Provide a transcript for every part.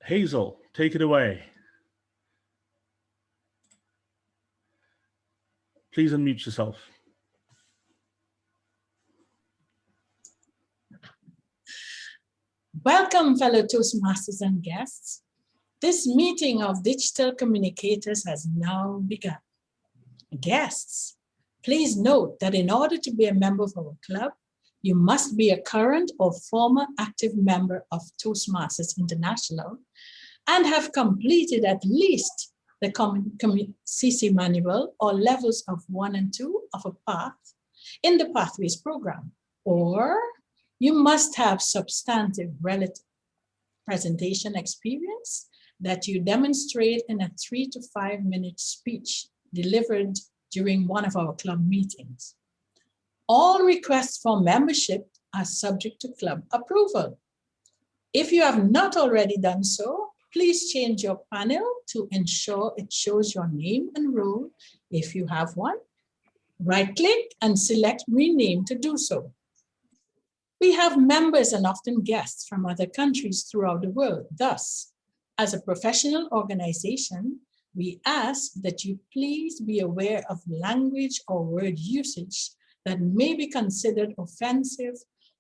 Hazel, take it away. Please unmute yourself. Welcome, fellow Toastmasters and guests. This meeting of digital communicators has now begun. Guests, please note that in order to be a member of our club, you must be a current or former active member of Toastmasters International and have completed at least the CC manual or levels of 1 and 2 of a path in the Pathways program, or you must have substantive relative presentation experience that you demonstrate in a 3 to 5 minute speech delivered during one of our club meetings. All requests for membership are subject to club approval. If you have not already done so, please change your panel to ensure it shows your name and role if you have one. Right-click and select Rename to do so. We have members and often guests from other countries throughout the world. Thus, as a professional organization, we ask that you please be aware of language or word usage that may be considered offensive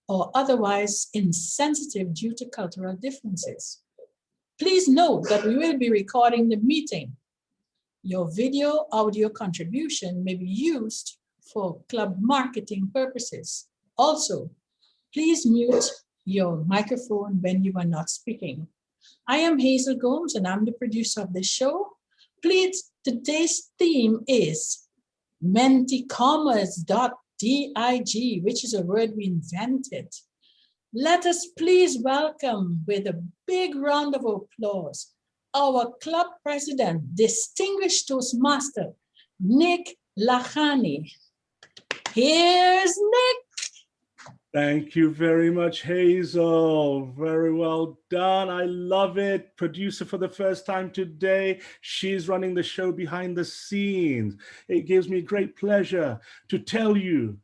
or otherwise insensitive due to cultural differences. Please note that we will be recording the meeting. Your video audio contribution may be used for club marketing purposes. Also, please mute your microphone when you are not speaking. I am Hazel Gomes and I'm the producer of the show. Please, today's theme is menticommerce.dig, which is a word we invented. Let us please welcome with a big round of applause our club president, distinguished Toastmaster, Nick Lachani. Here's Nick. Thank you very much, Hazel. Very well done. I love it. Producer for the first time today. She's running the show behind the scenes. It gives me great pleasure to tell you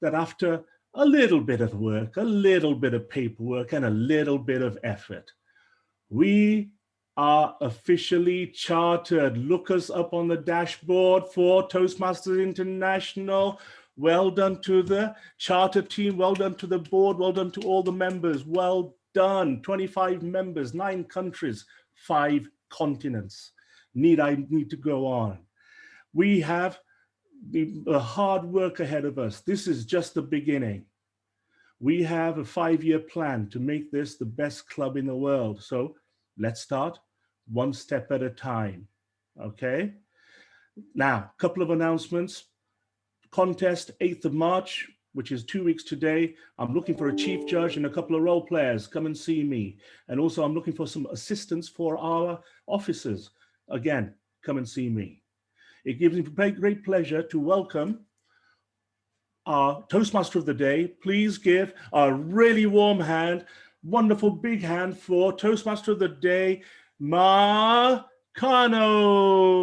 that after a little bit of work, a little bit of paperwork, and a little bit of effort, we are officially chartered. Look us up on the dashboard for Toastmasters International. Well done to the charter team, well done to the board, well done to all the members, well done. 25 members, 9 countries, 5 continents. I need to go on. We have the hard work ahead of us. This is just the beginning. We have a 5-year plan to make this the best club in the world. So let's start one step at a time, okay? Now, a couple of announcements. Contest 8th of March, which is 2 weeks today. I'm looking for a chief judge and a couple of role players. Come and see me. And also I'm looking for some assistants for our officers. Again, come and see me. It gives me great pleasure to welcome our Toastmaster of the Day. Please give a really warm hand, wonderful big hand for Toastmaster of the Day, Ma Kano.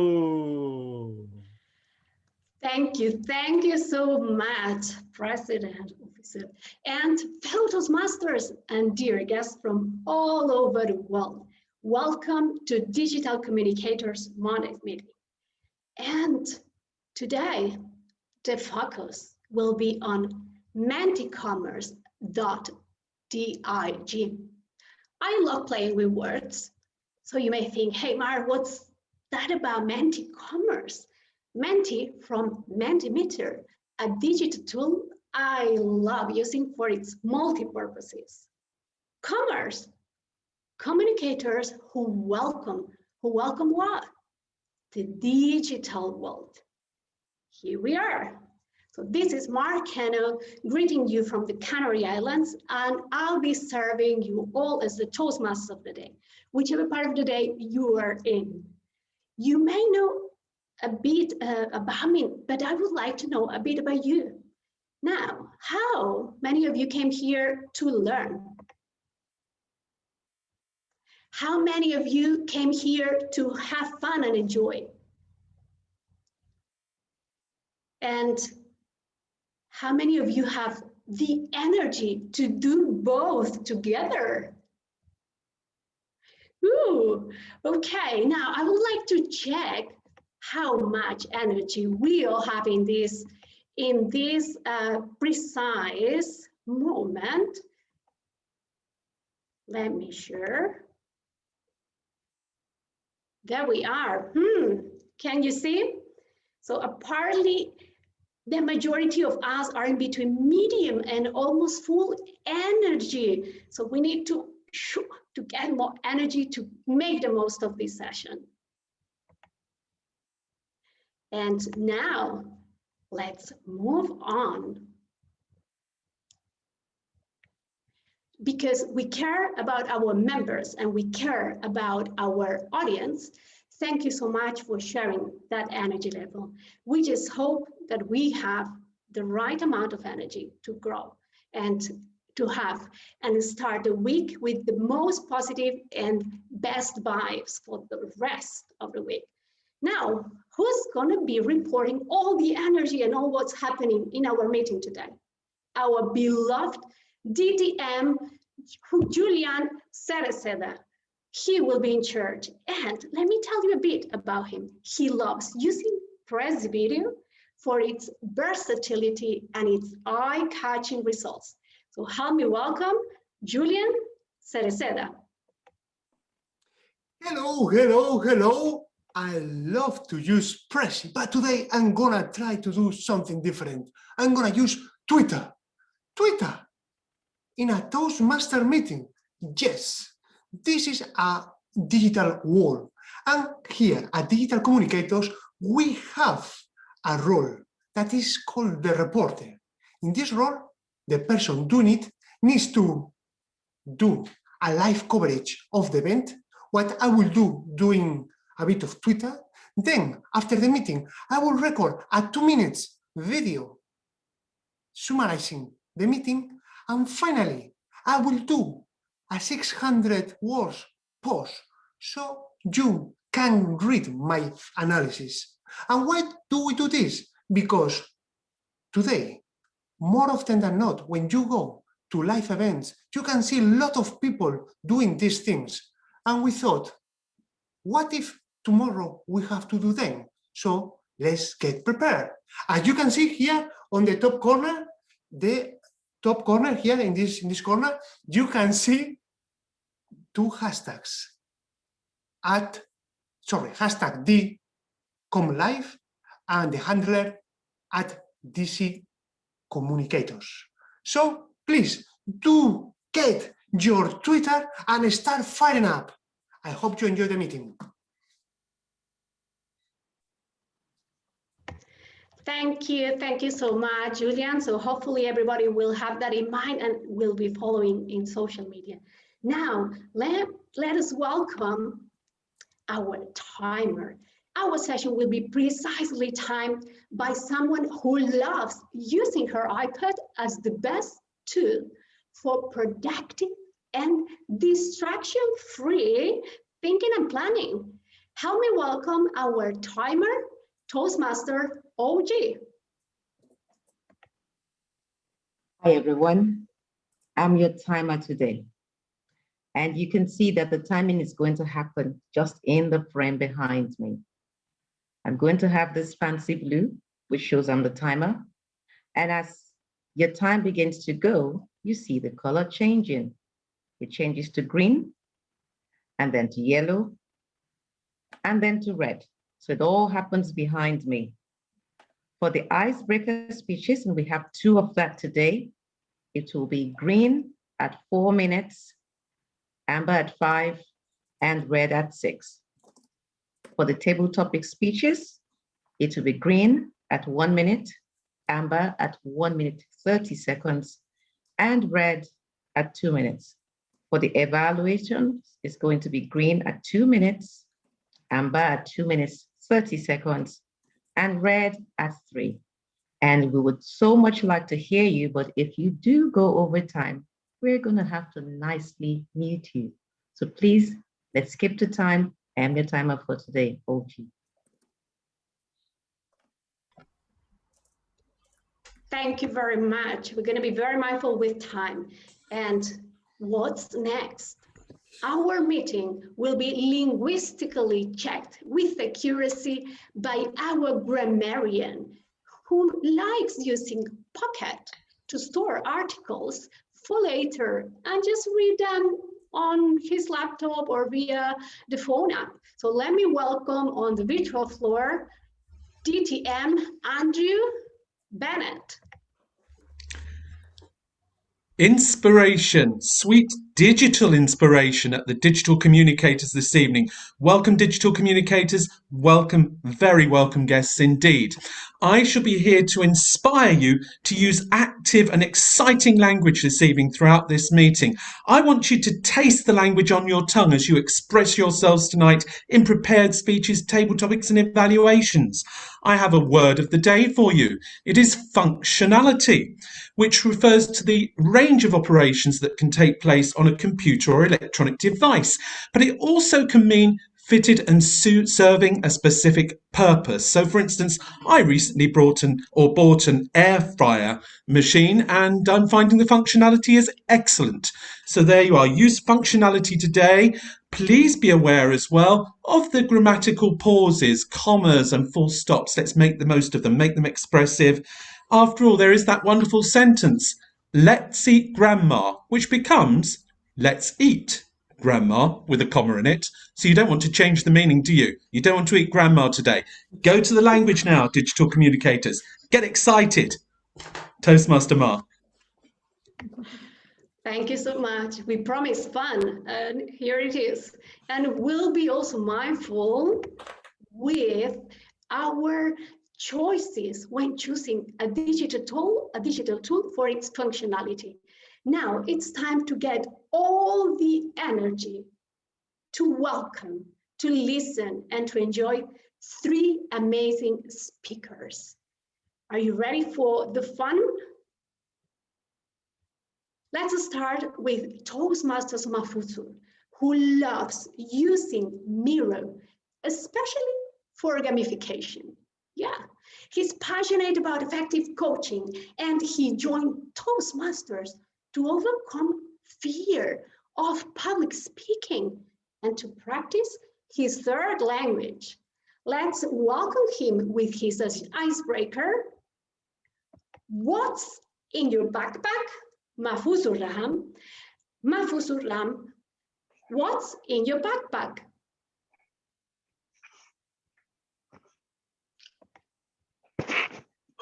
Thank you so much, President, Officer, and fellow Toastmasters and dear guests from all over the world. Welcome to Digital Communicators Monday meeting. And today, the focus will be on menticommerce.dig. I love playing with words, so you may think, hey, Mar, what's that about menticommerce? Menti from Mentimeter, a digital tool I love using for its multi-purposes. Commerce, communicators who welcome what? The digital world. Here we are. So this is Mark Cano greeting you from the Canary Islands, and I'll be serving you all as the Toastmasters of the day, whichever part of the day you are in. You may know a bit about me, but I would like to know a bit about you. Now, how many of you came here to learn? How many of you came here to have fun and enjoy? And how many of you have the energy to do both together? Ooh, okay, now I would like to check how much energy we all have in this precise moment. Let me share. There we are. Can you see? So apparently the majority of us are in between medium and almost full energy. So we need to get more energy to make the most of this session. And now let's move on. Because we care about our members and we care about our audience. Thank you so much for sharing that energy level. We just hope that we have the right amount of energy to grow and to have and start the week with the most positive and best vibes for the rest of the week. Now, who's going to be reporting all the energy and all what's happening in our meeting today? Our beloved DTM, Julian Cereceda. He will be in charge. And let me tell you a bit about him. He loves using press video for its versatility and its eye-catching results. So help me welcome Julian Cereceda. Hello, hello, hello. I love to use Prezi, but today I'm gonna try to do something different. I'm gonna use Twitter. Twitter in a Toastmaster meeting. Yes, this is a digital world. And here at Digital Communicators, we have a role that is called the reporter. In this role, the person doing it needs to do a live coverage of the event, what I will do doing a bit of Twitter. Then after the meeting, I will record a 2 minutes video summarizing the meeting. And finally, I will do a 600 words post so you can read my analysis. And why do we do this? Because today, more often than not, when you go to live events, you can see a lot of people doing these things. And we thought, what if tomorrow we have to do them? So let's get prepared. As you can see here on the top corner, here in this corner, you can see 2 hashtags. Hashtag DComLive and the handler at DC Communicators. So please do get your Twitter and start firing up. I hope you enjoy the meeting. Thank you so much, Julian. So hopefully everybody will have that in mind and will be following in social media. Now, let us welcome our timer. Our session will be precisely timed by someone who loves using her iPad as the best tool for productive and distraction-free thinking and planning. Help me welcome our timer, Toastmaster OG. Hi everyone, I'm your timer today. And you can see that the timing is going to happen just in the frame behind me. I'm going to have this fancy blue, which shows I'm the timer. And as your time begins to go, you see the color changing. It changes to green, and then to yellow, and then to red. So it all happens behind me. For the icebreaker speeches, and we have 2 of that today, it will be green at 4 minutes, amber at 5, and red at 6. For the table topic speeches, it will be green at 1 minute, amber at 1 minute 30 seconds, and red at 2 minutes. For the evaluation, it's going to be green at 2 minutes, amber at 2 minutes 30 seconds, and red at 3. And we would so much like to hear you, but if you do go over time, we're going to have to nicely mute you. So please, let's skip to time. I'm your timer for today, OG. Thank you very much. We're going to be very mindful with time. And what's next? Our meeting will be linguistically checked with accuracy by our grammarian who likes using Pocket to store articles for later and just read them on his laptop or via the phone app. So let me welcome on the virtual floor, DTM Andrew Bennett. Inspiration, sweet digital inspiration at the Digital Communicators this evening. Welcome, Digital Communicators. Welcome, very welcome guests indeed. I shall be here to inspire you to use active and exciting language this evening throughout this meeting. I want you to taste the language on your tongue as you express yourselves tonight in prepared speeches, table topics and evaluations. I have a word of the day for you. It is functionality, which refers to the range of operations that can take place on a computer or electronic device, but it also can mean fitted and serving a specific purpose. So for instance, I recently bought an air fryer machine and I'm finding the functionality is excellent. So there you are, use functionality today. Please be aware as well of the grammatical pauses, commas and full stops. Let's make the most of them, make them expressive. After all, there is that wonderful sentence, let's eat grandma, which becomes let's eat grandma with a comma in it. So you don't want to change the meaning, do you? You don't want to eat grandma today. Go to the language now, digital communicators. Get excited. Toastmaster Ma. Thank you so much. We promise fun, and here it is. And we'll be also mindful with our choices when choosing a digital tool for its functionality. Now it's time to get all the energy to welcome, to listen, and to enjoy three amazing speakers. Are you ready for the fun? Let's start with Toastmasters Mafuzu, who loves using Miro, especially for gamification. Yeah, he's passionate about effective coaching, and he joined Toastmasters to overcome fear of public speaking and to practice his third language. Let's welcome him with his icebreaker. What's in your backpack? Mahfuzur Ram, what's in your backpack?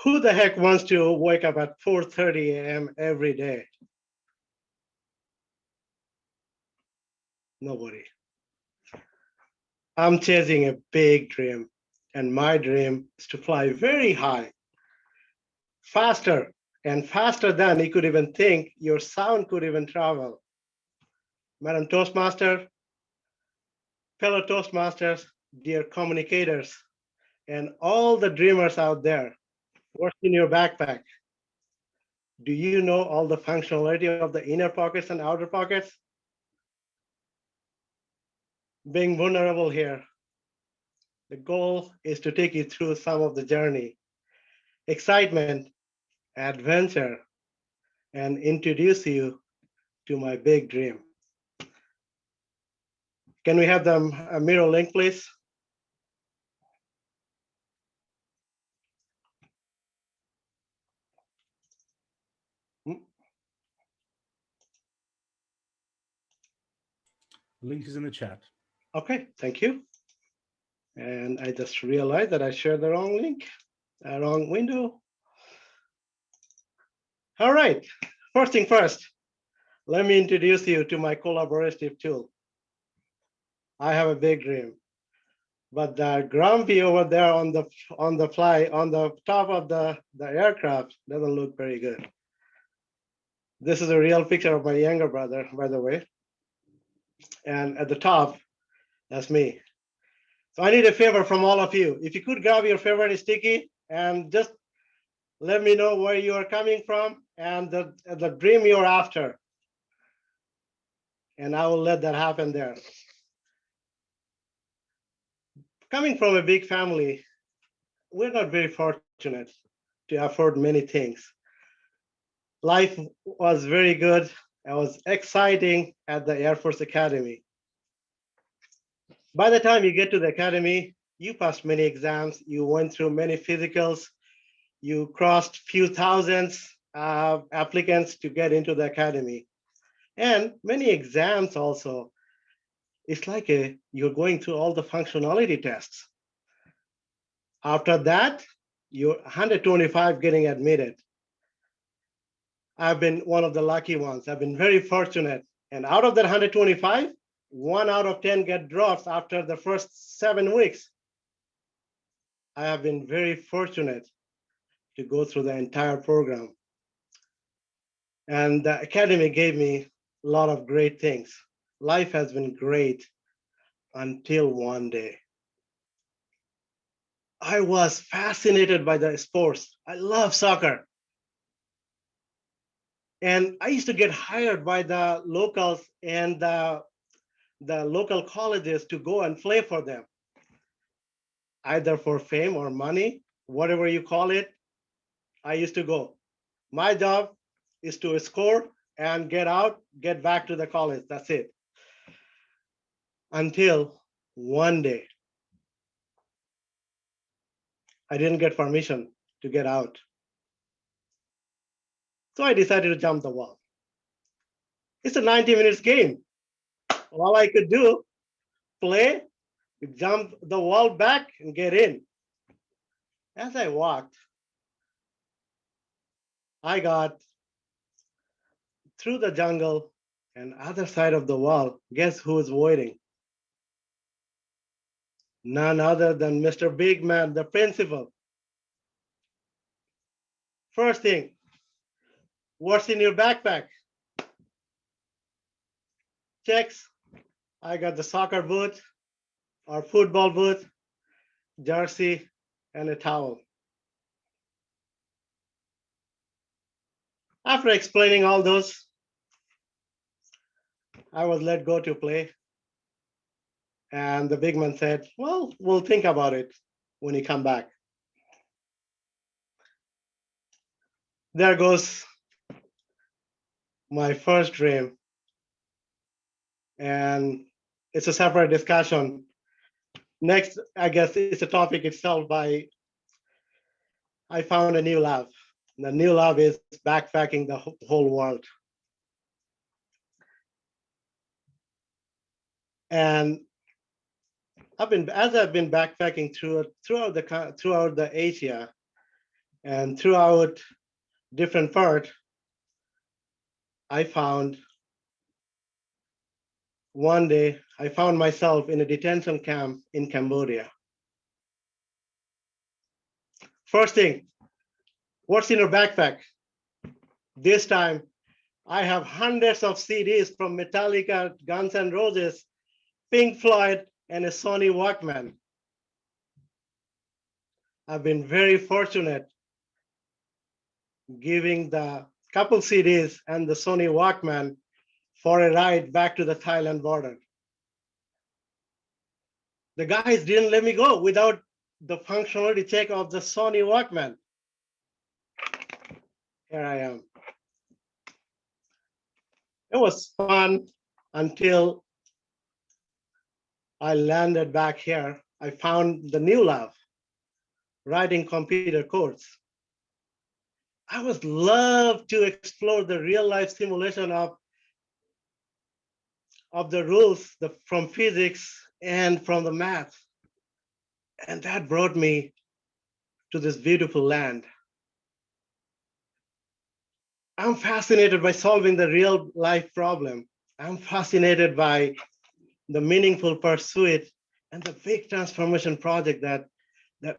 Who the heck wants to wake up at 4:30 a.m. every day? Nobody. I'm chasing a big dream, and my dream is to fly very high, faster and faster than you could even think your sound could even travel. Madam Toastmaster, fellow Toastmasters, dear communicators, and all the dreamers out there, what's in your backpack? Do you know all the functionality of the inner pockets and outer pockets? Being vulnerable here, the goal is to take you through some of the journey, excitement, adventure, and introduce you to my big dream. Can we have them a Miro link, please? Link is in the chat. Okay, thank you. And I just realized that I shared the wrong link, wrong window. All right, first thing first, let me introduce you to my collaborative tool. I have a big dream, but the grumpy over there on the top of the aircraft doesn't look very good. This is a real picture of my younger brother, by the way. And at the top, that's me. So I need a favor from all of you. If you could grab your favorite sticky and just let me know where you are coming from and the dream you're after. And I will let that happen there. Coming from a big family, we're not very fortunate to afford many things. Life was very good It was exciting at the Air Force Academy. By the time you get to the academy, you passed many exams, you went through many physicals, you crossed few thousands applicants to get into the academy, and many exams also. It's like you're going through all the functionality tests. After that, you're 125 getting admitted. I've been one of the lucky ones. I've been very fortunate. And out of that 125, 1 out of 10 get drops after the first 7 weeks. I have been very fortunate to go through the entire program. And the academy gave me a lot of great things. Life has been great until one day. I was fascinated by the sports. I love soccer. And I used to get hired by the locals and the local colleges to go and play for them, either for fame or money, whatever you call it. I used to go. My job is to score and get out, get back to the college. That's it. Until one day, I didn't get permission to get out. So I decided to jump the wall. It's a 90 minutes game. All I could do, play, jump the wall back and get in. As I walked, I got through the jungle and other side of the wall. Guess who is waiting? None other than Mr. Big Man, the principal. First thing, what's in your backpack? Checks. I got the soccer boot or football boot, jersey, and a towel. After explaining all those, I was let go to play. And the big man said, well, we'll think about it when you come back. There goes my first dream. And it's a separate discussion. Next, I guess it's a topic itself. I found a new love. The new love is backpacking the whole world. And I've been backpacking throughout the Asia and throughout different parts, I found one day I found myself in a detention camp in Cambodia. First thing, what's in your backpack? This time, I have hundreds of CDs from Metallica, Guns N' Roses, Pink Floyd, and a Sony Walkman. I've been very fortunate giving the couple CDs and the Sony Walkman for a ride back to the Thailand border. The guys didn't let me go without the functionality check of the Sony Walkman. Here I am. It was fun until I landed back here. I found the new love, writing computer codes. I would love to explore the real life simulation of the rules from physics and from the math. And that brought me to this beautiful land. I'm fascinated by solving the real life problem. I'm fascinated by the meaningful pursuit and the big transformation project that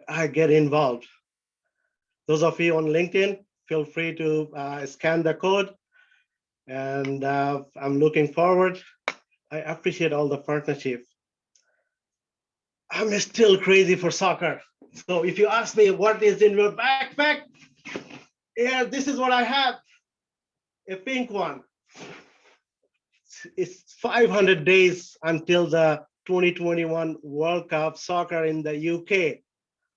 I get involved. Those of you on LinkedIn, feel free to scan the code. And I'm looking forward. I appreciate all the partnership. I'm still crazy for soccer. So if you ask me what is in your backpack, yeah, this is what I have, a pink one. It's 500 days until the 2021 World Cup soccer in the UK.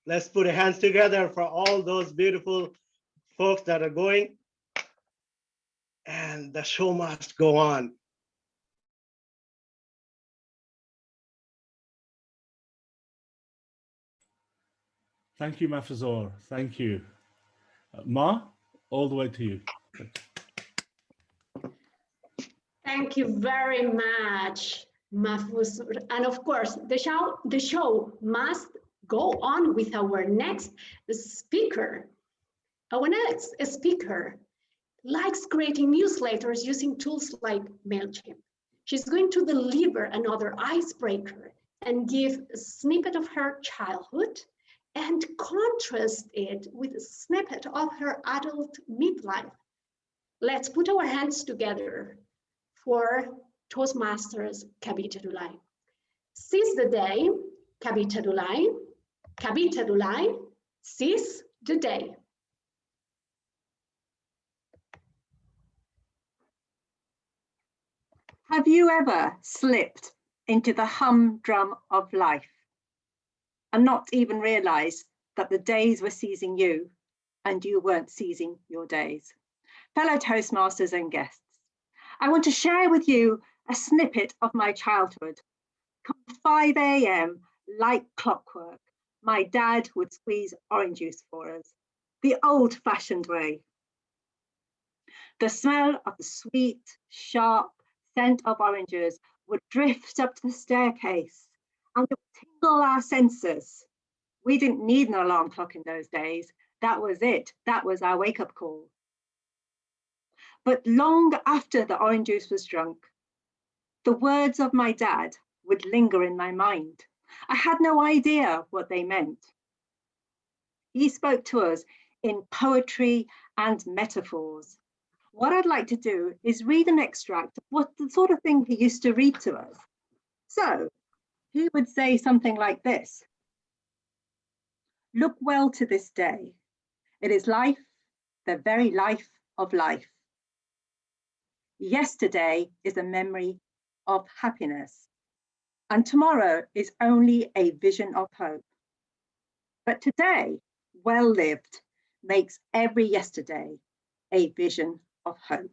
Let's put our hands together for all those beautiful folks that are going. and the show must go on. Thank you, Mafazor. Thank you. Ma, all the way to you. Thank you very much, Mahfouz. And of course, the show must go on with our next speaker. Our next speaker likes creating newsletters using tools like MailChimp. She's going to deliver another icebreaker and give a snippet of her childhood and contrast it with a snippet of her adult midlife. Let's put our hands together for Toastmasters Kabita Dulai. Seize the day, Kabita Dulai. Kabita Dulai, seize the day. Have you ever slipped into the humdrum of life and not even realized that the days were seizing you and you weren't seizing your days? Fellow Toastmasters and guests, I want to share with you a snippet of my childhood. Come 5 a.m., like clockwork, my dad would squeeze orange juice for us, the old-fashioned way. The smell of the sweet, sharp scent of oranges would drift up the staircase and it would tingle our senses. We didn't need an alarm clock in those days. That was it. That was our wake-up call. But long after the orange juice was drunk, the words of my dad would linger in my mind. I had no idea what they meant. He spoke to us in poetry and metaphors. What I'd like to do is read an extract of what the sort of thing he used to read to us. So he would say something like this: look well to this day. It is life, the very life of life. Yesterday is a memory of happiness, and tomorrow is only a vision of hope. But today, well lived, makes every yesterday a vision of hope.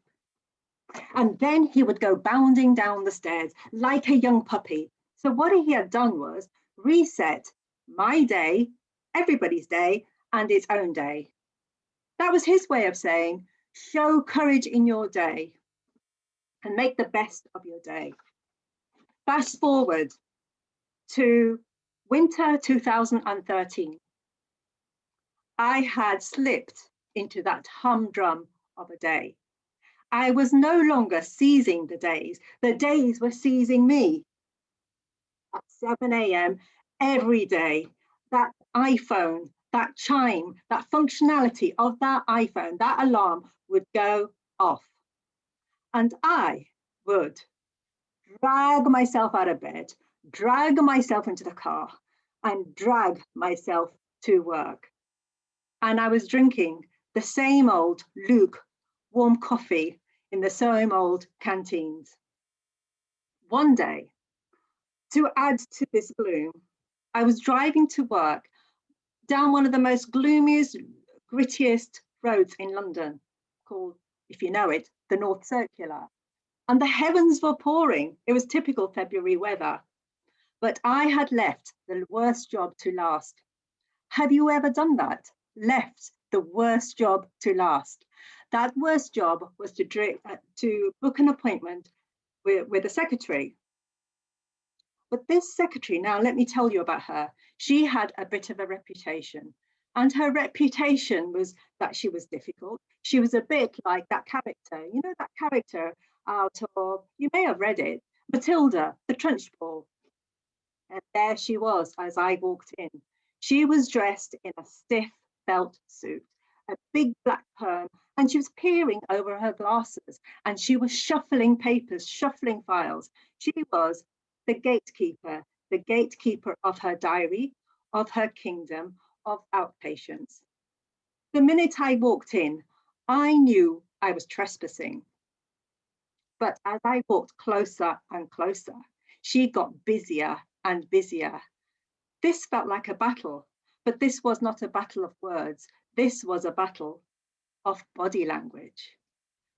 And then he would go bounding down the stairs like a young puppy. So what he had done was reset my day, everybody's day, and his own day. That was his way of saying, show courage in your day and make the best of your day. Fast forward to winter 2013. I had slipped into that humdrum of a day. I was no longer seizing the days were seizing me. At 7 a.m. every day, that iPhone, that chime, that functionality of that iPhone, that alarm would go off. And I would drag myself out of bed, drag myself into the car, and drag myself to work. And I was drinking the same old lukewarm coffee in the same old canteens. One day, to add to this gloom, I was driving to work down one of the most gloomiest, grittiest roads in London, called, if you know it, the North Circular. And the heavens were pouring. It was typical February weather. But I had left the worst job to last. Have you ever done that? Left the worst job to last. That worst job was to book an appointment with a secretary. But this secretary, now let me tell you about her. She had a bit of a reputation. And her reputation was that she was difficult. She was a bit like that character, you know, that character out of, you may have read it, Matilda, the Trunchbull. And there she was as I walked in. She was dressed in a stiff felt suit, a big black perm, and she was peering over her glasses, and she was shuffling papers, shuffling files. She was the gatekeeper of her diary, of her kingdom, of outpatients. The minute I walked in, I knew I was trespassing. But as I walked closer and closer, she got busier and busier. This felt like a battle, but this was not a battle of words. This was a battle of body language.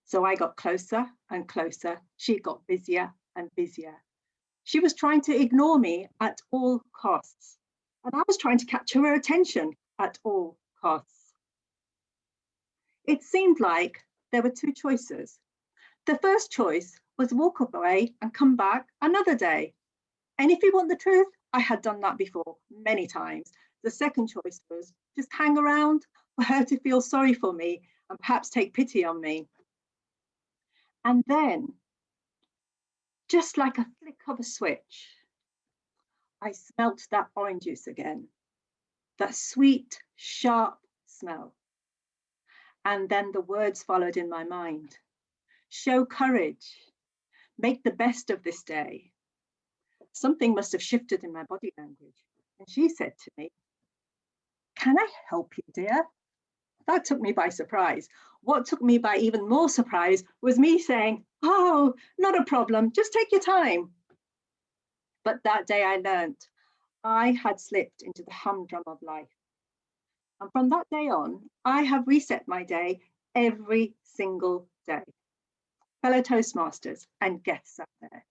So I got closer and closer. She got busier and busier. She was trying to ignore me at all costs, and I was trying to capture her attention at all costs. It seemed like there were two choices. The first choice was walk away and come back another day. And if you want the truth, I had done that before many times. The second choice was just hang around for her to feel sorry for me and perhaps take pity on me. And then, just like a flick of a switch, I smelt that orange juice again, that sweet, sharp smell. And then the words followed in my mind. Show courage, make the best of this day. Something must have shifted in my body language. And she said to me, can I help you, dear? That took me by surprise. What took me by even more surprise was me saying, oh, not a problem, just take your time. But that day I learned I had slipped into the humdrum of life. And from that day on, I have reset my day every single day. Fellow Toastmasters and guests out there,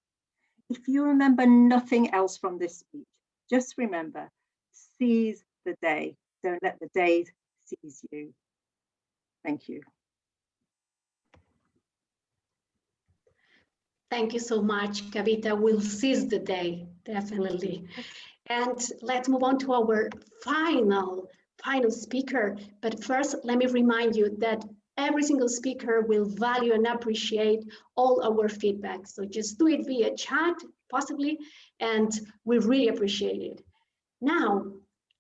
if you remember nothing else from this speech, just remember, seize the day. Don't let the day seize you. Thank you. Thank you so much, Kavita. We'll seize the day, definitely. And let's move on to our final speaker. But first, let me remind you that every single speaker will value and appreciate all our feedback. So just do it via chat, possibly, and we really appreciate it. Now,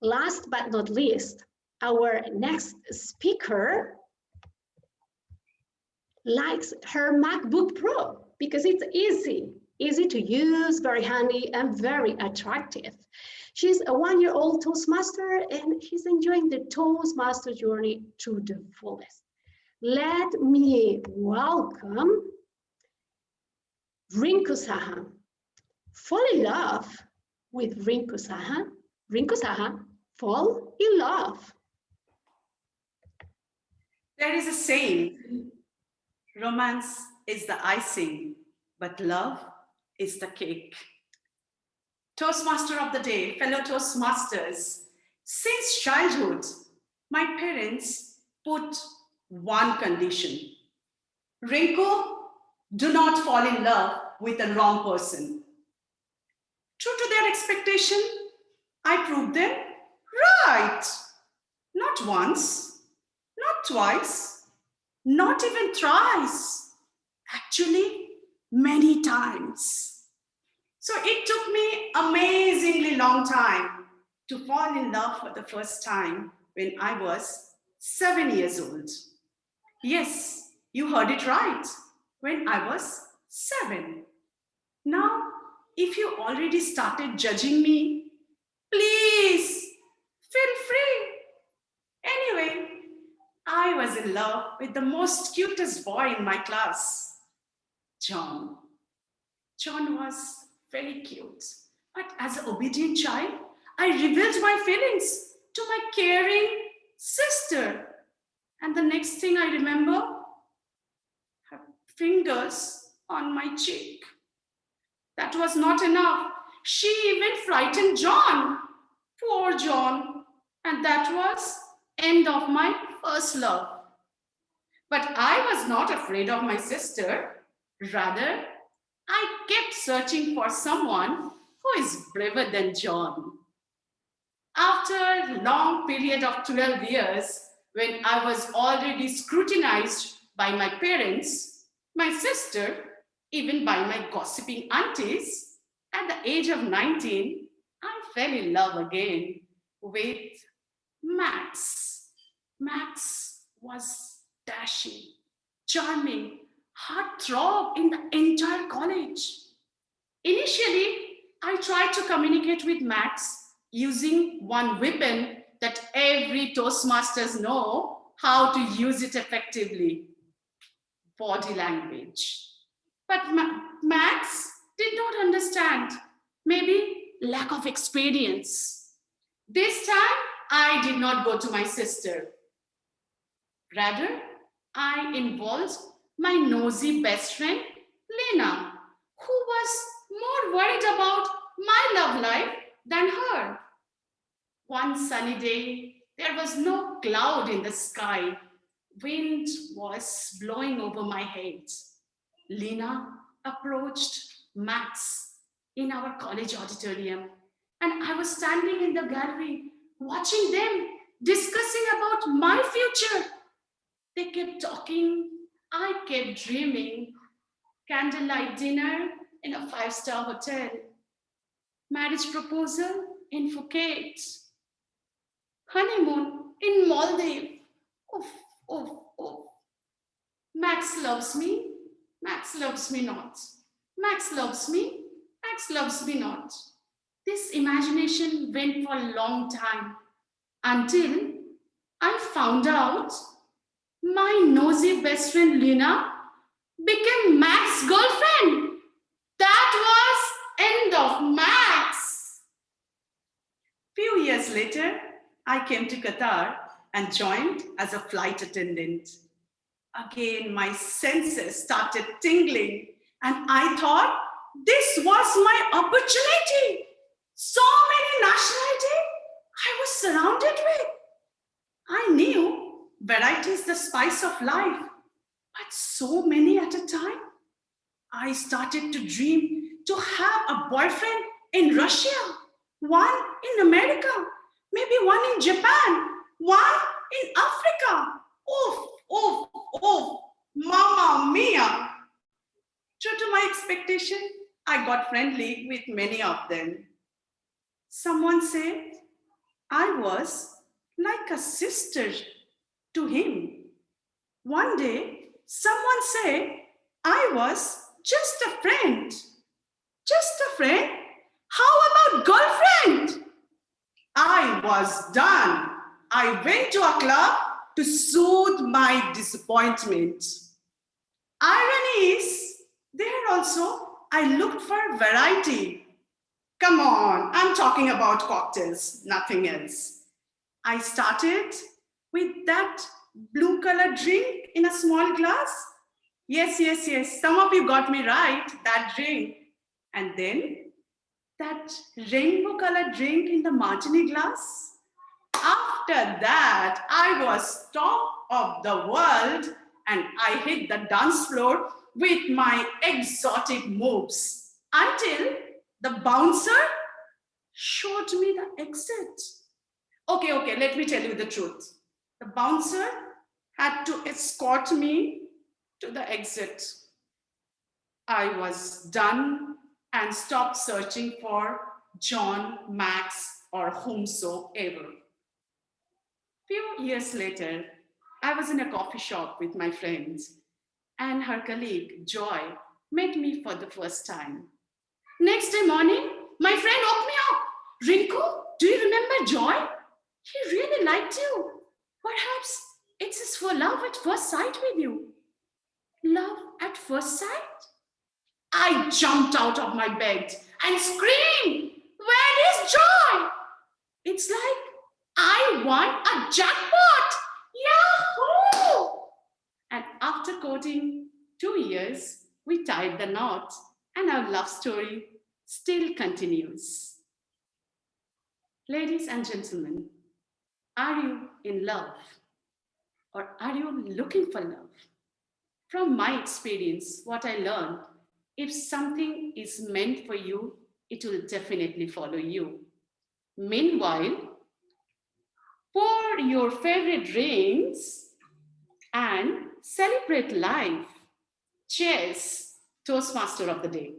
last but not least, our next speaker likes her MacBook Pro because it's easy to use, very handy, and very attractive. She's a one-year-old Toastmaster, and she's enjoying the Toastmaster journey to the fullest. Let me welcome Rinku Saha. Fall in love with Rinku Saha. Rinku Saha, fall in love. There is a saying, romance is the icing, but love is the cake. Toastmaster of the day, fellow Toastmasters, since childhood, my parents put one condition. Rinku, do not fall in love with the wrong person. True to their expectation, I proved them right. Not once, not twice, not even thrice. Actually, many times. So it took me amazingly long time to fall in love for the first time when I was 7 years old. Yes, you heard it right, when I was 7. Now, if you already started judging me, please feel free. Anyway, I was in love with the most cutest boy in my class, John. John was very cute, but as an obedient child, I revealed my feelings to my caring sister. And the next thing I remember, her fingers on my cheek. That was not enough. She even frightened John. Poor John. And that was end of my first love. But I was not afraid of my sister. Rather, I kept searching for someone who is braver than John. After a long period of 12 years, when I was already scrutinized by my parents, my sister, even by my gossiping aunties, at the age of 19, I fell in love again with Max. Max was dashing, charming, heartthrob in the entire college. Initially, I tried to communicate with Max using one weapon that every Toastmasters know how to use it effectively, body language. But Max did not understand, maybe lack of experience. This time, I did not go to my sister. Rather, I involved my nosy best friend, Lena, who was more worried about my love life than her. One sunny day, there was no cloud in the sky. Wind was blowing over my head. Lena approached Max in our college auditorium, and I was standing in the gallery watching them discussing about my future. They kept talking, I kept dreaming. Candlelight dinner in a five-star hotel, marriage proposal in Phuket, honeymoon in Maldives. Oof, oof, oof. Max loves me, Max loves me not. Max loves me, Max loves me not. This imagination went for a long time until I found out my nosy best friend Lena became Max's girlfriend. That was end of Max. Few years later, I came to Qatar and joined as a flight attendant. Again, my senses started tingling, and I thought this was my opportunity. So many nationalities I was surrounded with. I knew variety is the spice of life, but so many at a time. I started to dream to have a boyfriend in Russia, one in America, maybe one in Japan, one in Africa. Oof, oof, oof, Mamma mia. True to my expectation, I got friendly with many of them. Someone said I was like a sister to him. One day, someone said I was just a friend. Just a friend? How about girlfriend? I was done. I went to a club to soothe my disappointment. Irony is, there also I looked for variety. Come on, I'm talking about cocktails, nothing else. I started with that blue colored drink in a small glass. Yes, yes, yes, some of you got me right, that drink. And then that rainbow colored drink in the martini glass. After that, I was top of the world and I hit the dance floor with my exotic moves until the bouncer showed me the exit. Okay, let me tell you the truth. The bouncer had to escort me to the exit. I was done and stopped searching for John, Max, or whomsoever. Few years later, I was in a coffee shop with my friends, and her colleague, Joy, met me for the first time. Next day morning, my friend woke me up. Rinku, do you remember Joy? He really liked you. Perhaps it's his for love at first sight with you. Love at first sight? I jumped out of my bed and screamed, "Where is Joy?" It's like I won a jackpot. Yahoo! And after courting 2 years, we tied the knot and our love story still continues. Ladies and gentlemen, are you in love? Or are you looking for love? From my experience, what I learned, if something is meant for you, it will definitely follow you. Meanwhile, pour your favorite drinks and celebrate life. Cheers, Toastmaster of the day.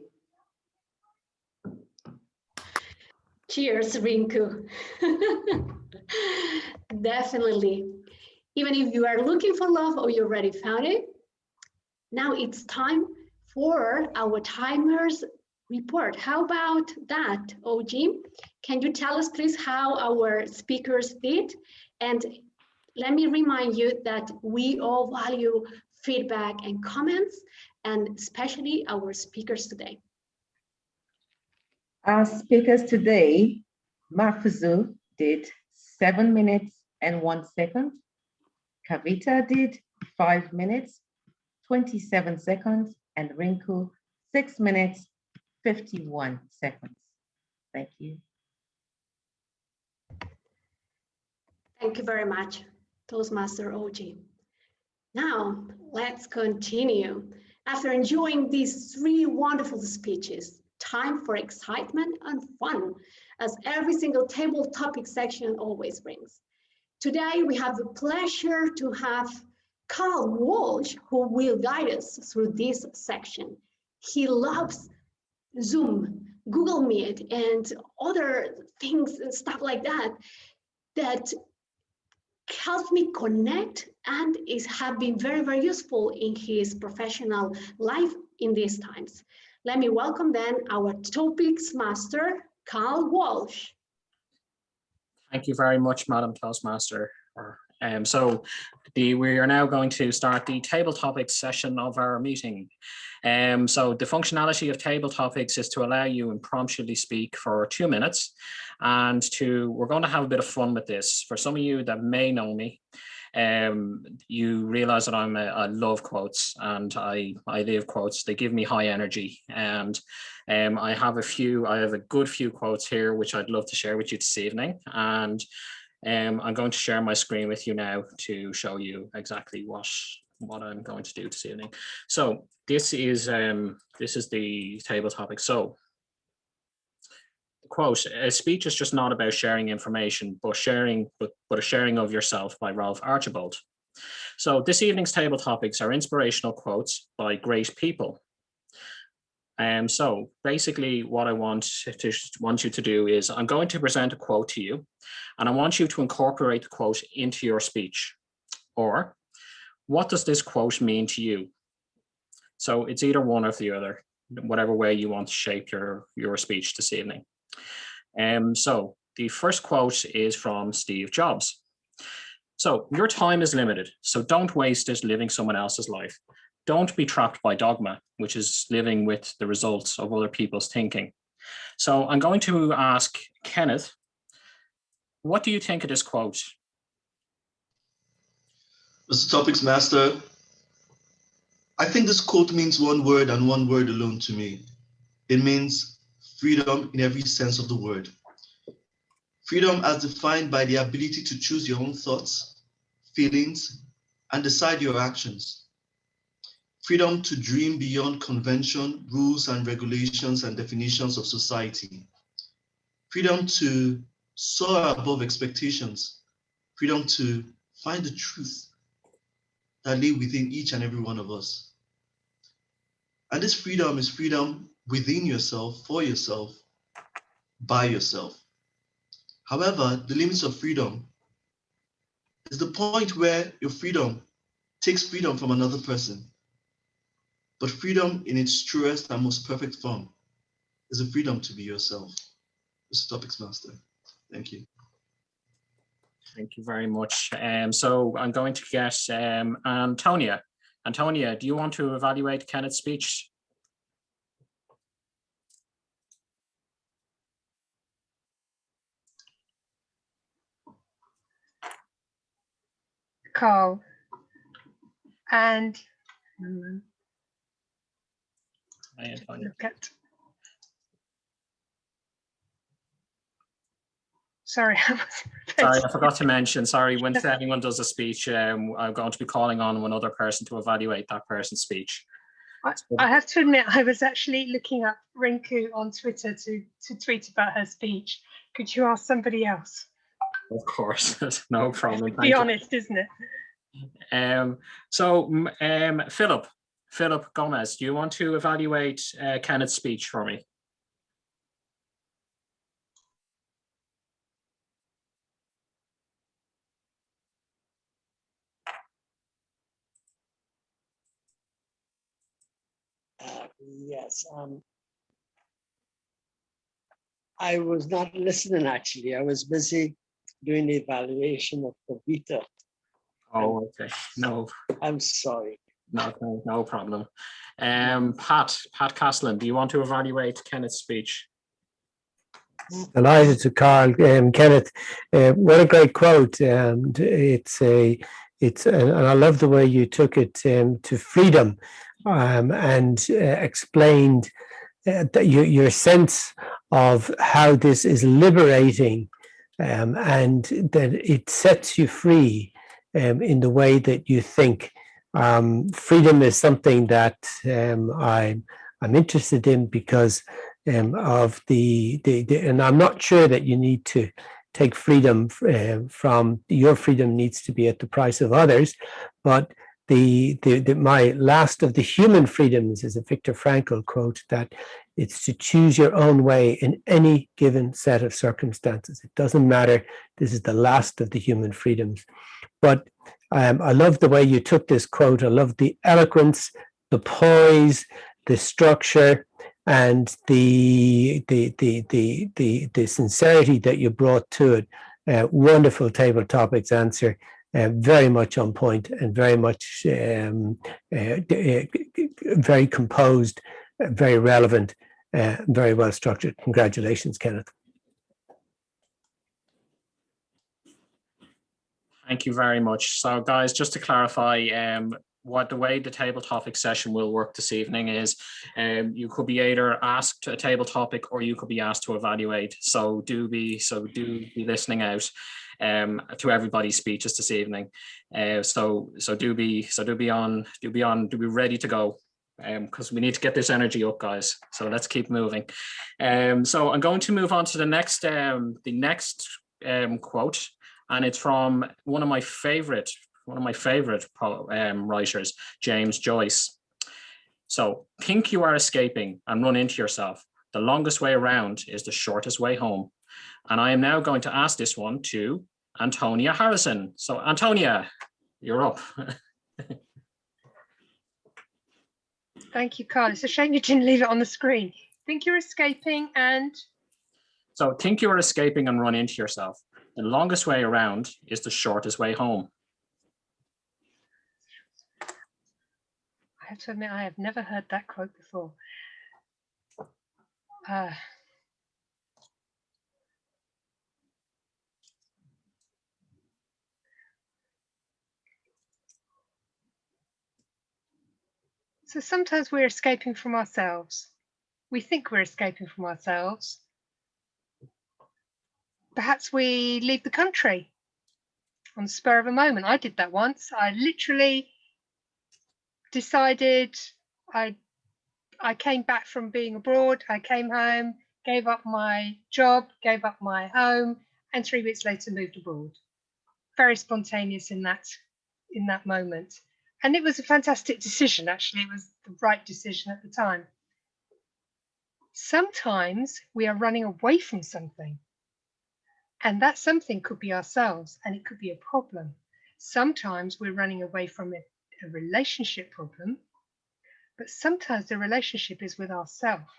Cheers, Rinku. Definitely. Even if you are looking for love or you already found it, now it's time for our timers report. How about that, OG? Can you tell us please how our speakers did? And let me remind you that we all value feedback and comments, and especially our speakers today. Our speakers today, Mafuzu did 7 minutes and 1 second. Kavita did 5 minutes, 27 seconds, and Rinku, 6 minutes, 51 seconds. Thank you. Thank you very much, Toastmaster OG. Now, let's continue. After enjoying these 3 wonderful speeches, time for excitement and fun, as every single table topic section always brings. Today, we have the pleasure to have Carl Walsh, who will guide us through this section. He loves Zoom, Google Meet, and other things and stuff like that, that helps me connect and have been very, very useful in his professional life in these times. Let me welcome then our topics master, Carl Walsh. Thank you very much, Madam Toastmaster. We are now going to start the table topics session of our meeting. So the functionality of table topics is to allow you impromptu speak for 2 minutes, and we're going to have a bit of fun with this. For some of you that may know me, you realize that I love quotes, and I live quotes. They give me high energy, and I have a good few quotes here which I'd love to share with you this evening, and I'm going to share my screen with you now to show you exactly what I'm going to do this evening. So this is the table topic. So quote, a speech is just not about sharing information, but a sharing of yourself, by Ralph Archibald. So this evening's table topics are inspirational quotes by great people. So basically what I want you to do is I'm going to present a quote to you, and I want you to incorporate the quote into your speech. Or, what does this quote mean to you? So it's either one or the other, whatever way you want to shape your speech this evening. So the first quote is from Steve Jobs. So your time is limited, so don't waste it living someone else's life. Don't be trapped by dogma, which is living with the results of other people's thinking. So I'm going to ask Kenneth, what do you think of this quote? Mr. Topics Master, I think this quote means one word and one word alone to me. It means freedom in every sense of the word. Freedom as defined by the ability to choose your own thoughts, feelings, and decide your actions. Freedom to dream beyond convention, rules and regulations and definitions of society. Freedom to soar above expectations. Freedom to find the truth that lay within each and every one of us. And this freedom is freedom within yourself, for yourself, by yourself. However, the limits of freedom is the point where your freedom takes freedom from another person. But freedom in its truest and most perfect form is the freedom to be yourself. Mr. Topics Master, thank you. Thank you very much. So I'm going to get Antonia. Antonia, do you want to evaluate Kenneth's speech? Carl, and Hi, Antonia. look at. Sorry, Sorry, I forgot to mention, sorry, when anyone does a speech, I'm going to be calling on one other person to evaluate that person's speech. I have to admit, I was actually looking up Rinku on Twitter to tweet about her speech. Could you ask somebody else? Of course, no problem. Be honest, isn't it? Philip Gomez, do you want to evaluate Kenneth's speech for me? Yes. I was not listening, actually. I was busy doing the evaluation of Kavita. Oh, okay. No. I'm sorry. No problem. Pat Castellan, do you want to evaluate Kenneth's speech? Delighted to call Kenneth. What a great quote. And it's a and I love the way you took it to freedom, and explained your sense of how this is liberating, and that it sets you free in the way that you think. Freedom is something that I'm interested in because of and I'm not sure that you need to take freedom from your freedom needs to be at the price of others, but my last of the human freedoms is a Viktor Frankl quote that it's to choose your own way in any given set of circumstances. It doesn't matter. This is the last of the human freedoms. But I love the way you took this quote. I love the eloquence, the poise, the structure, and the sincerity that you brought to it. Wonderful table topics answer. Very much on point and very much very composed, very relevant, very well structured. Congratulations, Kenneth. Thank you very much. So guys, just to clarify, what the way the table topic session will work this evening is you could be either asked a table topic or you could be asked to evaluate. So do be listening out to everybody's speeches this evening. So do be ready to go, because we need to get this energy up, guys. So let's keep moving. So I'm going to move on to the next quote, and it's from one of my favorite writers, James Joyce. So, think you are escaping and run into yourself. The longest way around is the shortest way home. And I am now going to ask this one to Antonia Harrison. So, Antonia, you're up. Thank you, Carl. It's a shame you didn't leave it on the screen. Think you're escaping and? So, think you are escaping and run into yourself. The longest way around is the shortest way home. I have to admit, I have never heard that quote before. So sometimes we're escaping from ourselves. We think we're escaping from ourselves. Perhaps we leave the country on the spur of a moment. I did that once. I literally decided I came back from being abroad. I came home, gave up my job, gave up my home, and 3 weeks later moved abroad. Very spontaneous in that moment. And it was a fantastic decision, actually. It was the right decision at the time. Sometimes we are running away from something. And that something could be ourselves, and it could be a problem. Sometimes we're running away from a relationship problem, but sometimes the relationship is with ourselves.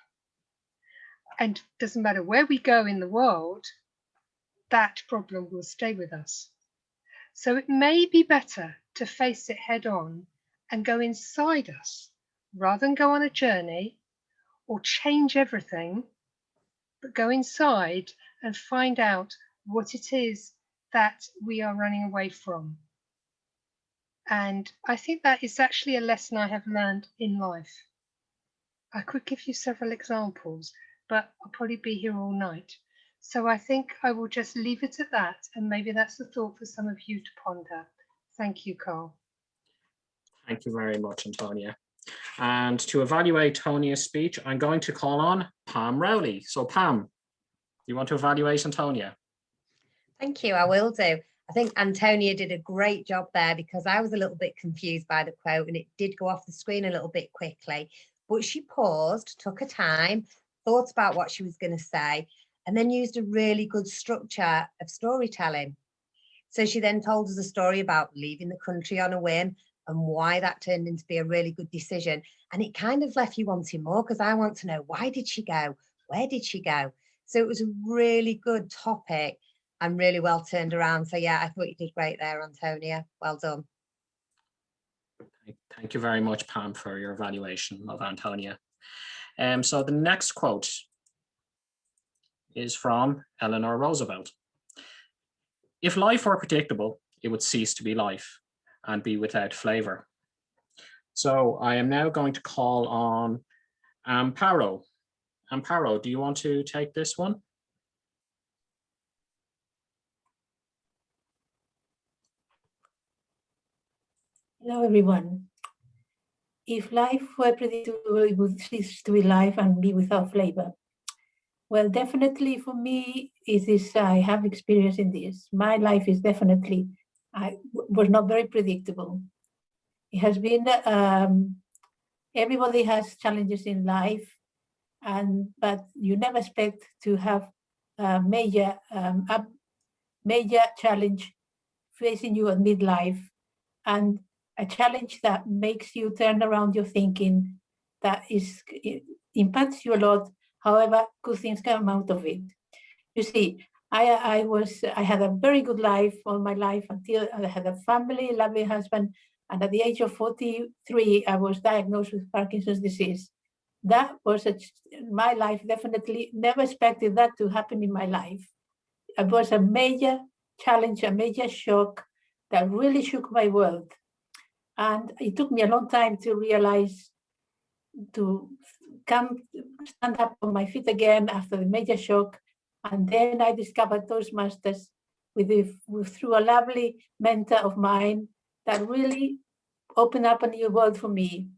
And it doesn't matter where we go in the world, that problem will stay with us. So it may be better to face it head on and go inside us rather than go on a journey or change everything, but go inside and find out what it is that we are running away from. And I think that is actually a lesson I have learned in life. I could give you several examples, but I'll probably be here all night. So I think I will just leave it at that, and maybe that's the thought for some of you to ponder. Thank you, Carl. Thank you very much, Antonia. And to evaluate Tonia's speech, I'm going to call on Pam Rowley. So Pam, you want to evaluate Antonia? Thank you, I will do. I think Antonia did a great job there, because I was a little bit confused by the quote and it did go off the screen a little bit quickly, but she paused, took her time, thought about what she was going to say, and then used a really good structure of storytelling. So she then told us a story about leaving the country on a whim and why that turned into be a really good decision. And it kind of left you wanting more, because I want to know, why did she go? Where did she go? So it was a really good topic and really well turned around. So yeah, I thought you did great there, Antonia. Well done. Thank you very much, Pam, for your evaluation of Antonia. So the next quote is from Eleanor Roosevelt. If life were predictable, it would cease to be life. and be without flavor. So I am now going to call on Amparo. Amparo, do you want to take this one? Hello, everyone. If life were predictable, it would cease to be life and be without flavor. Well, definitely for me, I have experience in this. My life is definitely, was not very predictable. It has been, everybody has challenges in life, but you never expect to have a major challenge facing you at midlife, and a challenge that makes you turn around your thinking, it impacts you a lot. However, good things come out of it. You see, I had a very good life all my life until I had a family, lovely husband, and at the age of 43, I was diagnosed with Parkinson's disease. That was my life. Definitely never expected that to happen in my life. It was a major challenge, a major shock that really shook my world. And it took me a long time to realize, to stand up on my feet again after the major shock. And then I discovered Toastmasters through a lovely mentor of mine that really opened up a new world for me.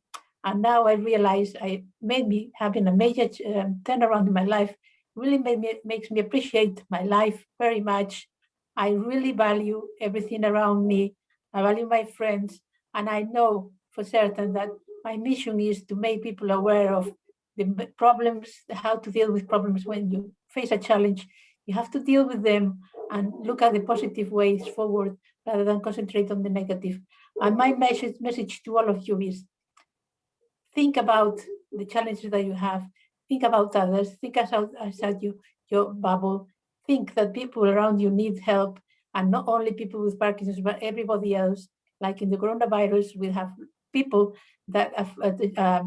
And now I realize having a major turnaround in my life really makes me appreciate my life very much. I really value everything around me. I value my friends. And I know for certain that my mission is to make people aware of the problems, how to deal with problems when you face a challenge. You have to deal with them and look at the positive ways forward rather than concentrate on the negative. And my message to all of you is, think about the challenges that you have. Think about others. Think outside your bubble. Think that people around you need help, and not only people with Parkinson's, but everybody else. Like in the coronavirus, we have people that are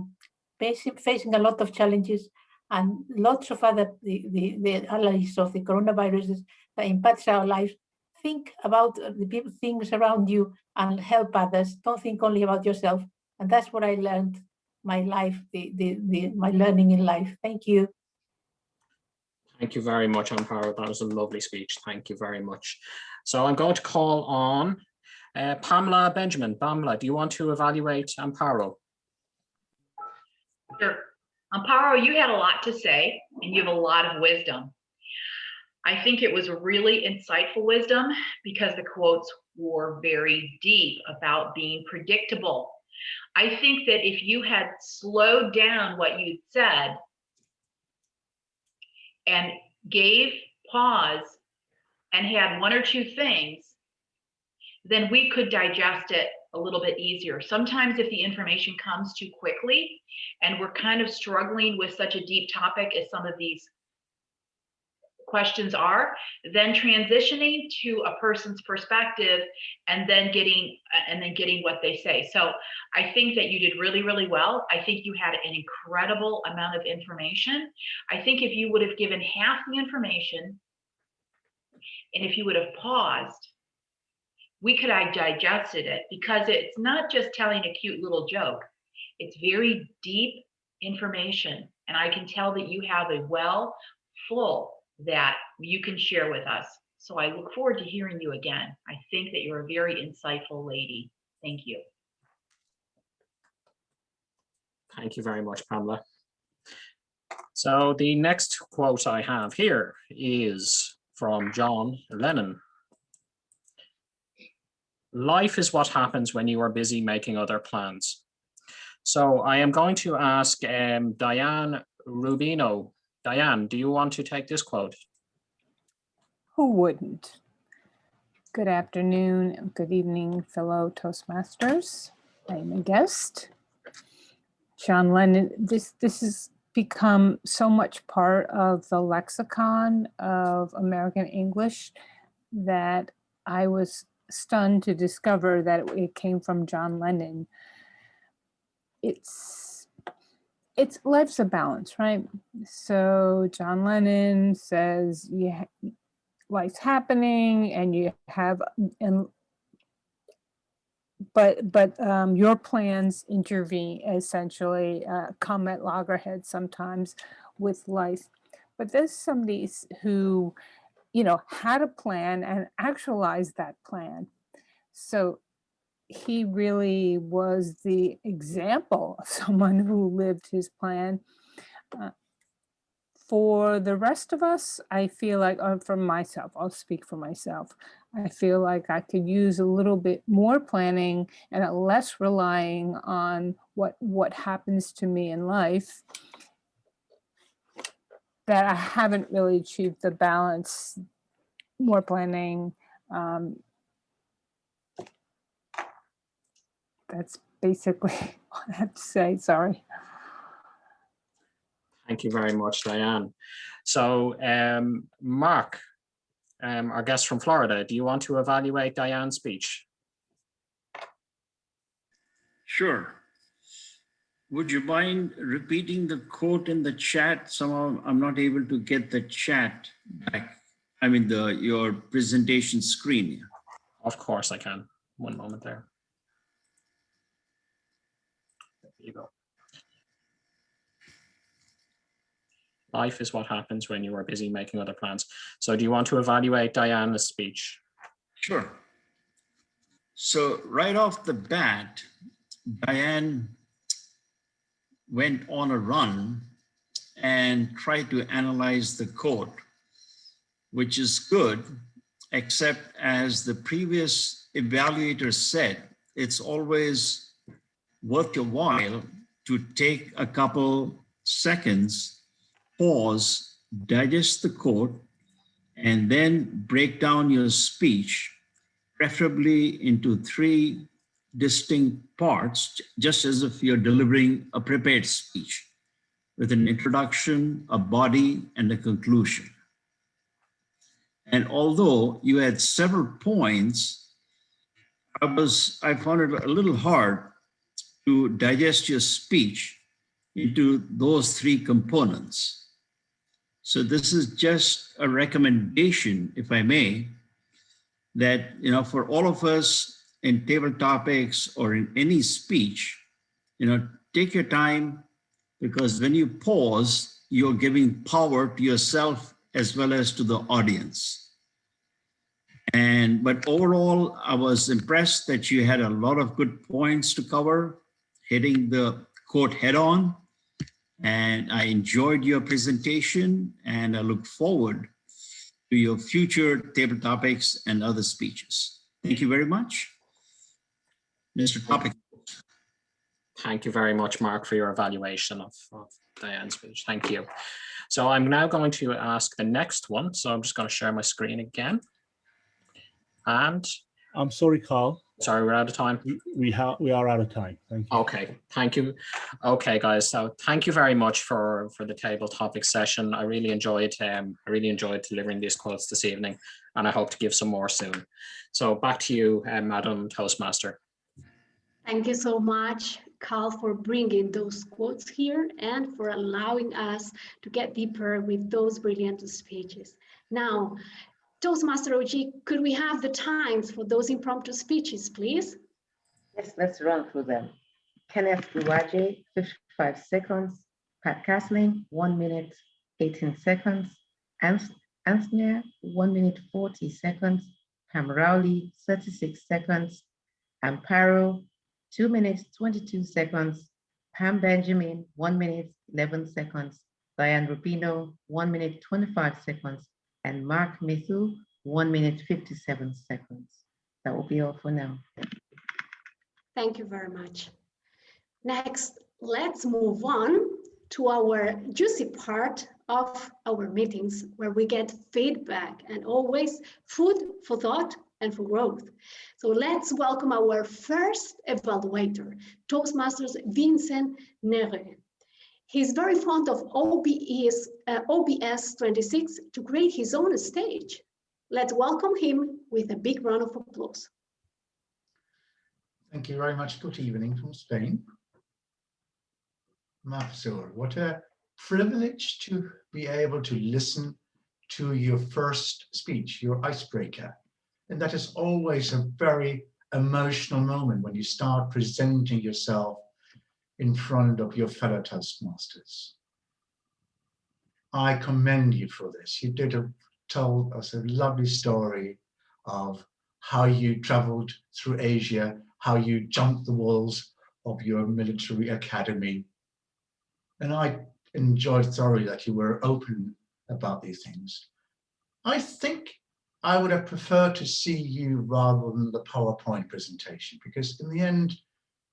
facing a lot of challenges, and lots of other the allies of the coronavirus that impacts our lives. Think about the things around you and help others. Don't think only about yourself. And that's what I learned. My life, my learning in life. Thank you. Thank you very much, Amparo. That was a lovely speech. Thank you very much. So I'm going to call on Pamela Benjamin. Pamela, do you want to evaluate Amparo? Sure. Amparo, you had a lot to say and you have a lot of wisdom. I think it was really insightful wisdom because the quotes were very deep about being predictable. I think that if you had slowed down what you'd said and gave pause and had one or two things, then we could digest it a little bit easier. Sometimes if the information comes too quickly and we're kind of struggling with such a deep topic as some of these questions are, then transitioning to a person's perspective and then getting what they say. So I think that you did really, really well. I think you had an incredible amount of information. I think if you would have given half the information and if you would have paused, we could have digested it, because it's not just telling a cute little joke. It's very deep information. And I can tell that you have a well full that you can share with us. So I look forward to hearing you again. I think that you're a very insightful lady. Thank you. Thank you very much, Pamela. So the next quote I have here is from John Lennon. Life is what happens when you are busy making other plans. So I am going to ask Diane Rubino. Diane, do you want to take this quote? Who wouldn't? Good afternoon, good evening, fellow Toastmasters. I am a guest. John Lennon, this has become so much part of the lexicon of American English that I was stunned to discover that it came from John Lennon. It's life's a balance, right? So John Lennon says, yeah, life's happening and you have, and your plans intervene, essentially come at loggerheads sometimes with life. But there's somebody who, had a plan and actualized that plan. So he really was the example of someone who lived his plan. For the rest of us, I feel like, for myself, I'll speak for myself. I feel like I could use a little bit more planning and less relying on what happens to me in life. That I haven't really achieved the balance, more planning. That's basically what I have to say, sorry. Thank you very much, Diane. So, Mark, our guest from Florida, do you want to evaluate Diane's speech? Sure. Would you mind repeating the quote in the chat? Somehow I'm not able to get the chat back. I mean, your presentation screen. Of course I can. One moment there. There you go. Life is what happens when you are busy making other plans. So do you want to evaluate Diana's speech? Sure. So right off the bat, Diane went on a run and tried to analyze the quote, which is good, except as the previous evaluator said, it's always worth your while to take a couple seconds, pause, digest the quote, and then break down your speech, preferably into 3 distinct parts, just as if you're delivering a prepared speech with an introduction, a body, and a conclusion. And although you had several points, I found it a little hard to digest your speech into those 3 components. So this is just a recommendation, if I may, that, for all of us in table topics or in any speech, take your time, because when you pause, you're giving power to yourself as well as to the audience. But overall, I was impressed that you had a lot of good points to cover, hitting the quote head on. And I enjoyed your presentation, and I look forward to your future table topics and other speeches. Thank you very much. Mr. Topic. Thank you very much, Mark, for your evaluation of Diane's speech. Thank you. So I'm now going to ask the next one. So I'm just going to share my screen again. And I'm sorry, Carl. Sorry, we're out of time. We are out of time. Thank you. Okay, thank you. Okay, guys. So thank you very much for the table topic session. I really enjoyed delivering these quotes this evening, and I hope to give some more soon. So back to you, Madam Toastmaster. Thank you so much, Carl, for bringing those quotes here and for allowing us to get deeper with those brilliant speeches. Now, Toastmaster OG, could we have the times for those impromptu speeches, please? Yes, let's run through them. Kenneth Uwaje, 55 seconds. Pat Castling, 1 minute, 18 seconds. Ansner, 1 minute, 40 seconds. Pam Rowley, 36 seconds. Amparo, 2 minutes, 22 seconds. Pam Benjamin, 1 minute, 11 seconds. Diane Rubino, 1 minute, 25 seconds. And Mark Mithu, 1 minute, 57 seconds. That will be all for now. Thank you very much. Next, let's move on to our juicy part of our meetings, where we get feedback and always food for thought and for growth. So let's welcome our first evaluator, Toastmasters Vincent Nere. He's very fond of OBS 26 to create his own stage. Let's welcome him with a big round of applause. Thank you very much. Good evening from Spain. Mafsur, what a privilege to be able to listen to your first speech, your icebreaker. And that is always a very emotional moment when you start presenting yourself in front of your fellow Toastmasters. I commend you for this. You told us a lovely story of how you traveled through Asia, how you jumped the walls of your military academy. And I enjoyed thoroughly that you were open about these things. I think I would have preferred to see you rather than the PowerPoint presentation, because in the end,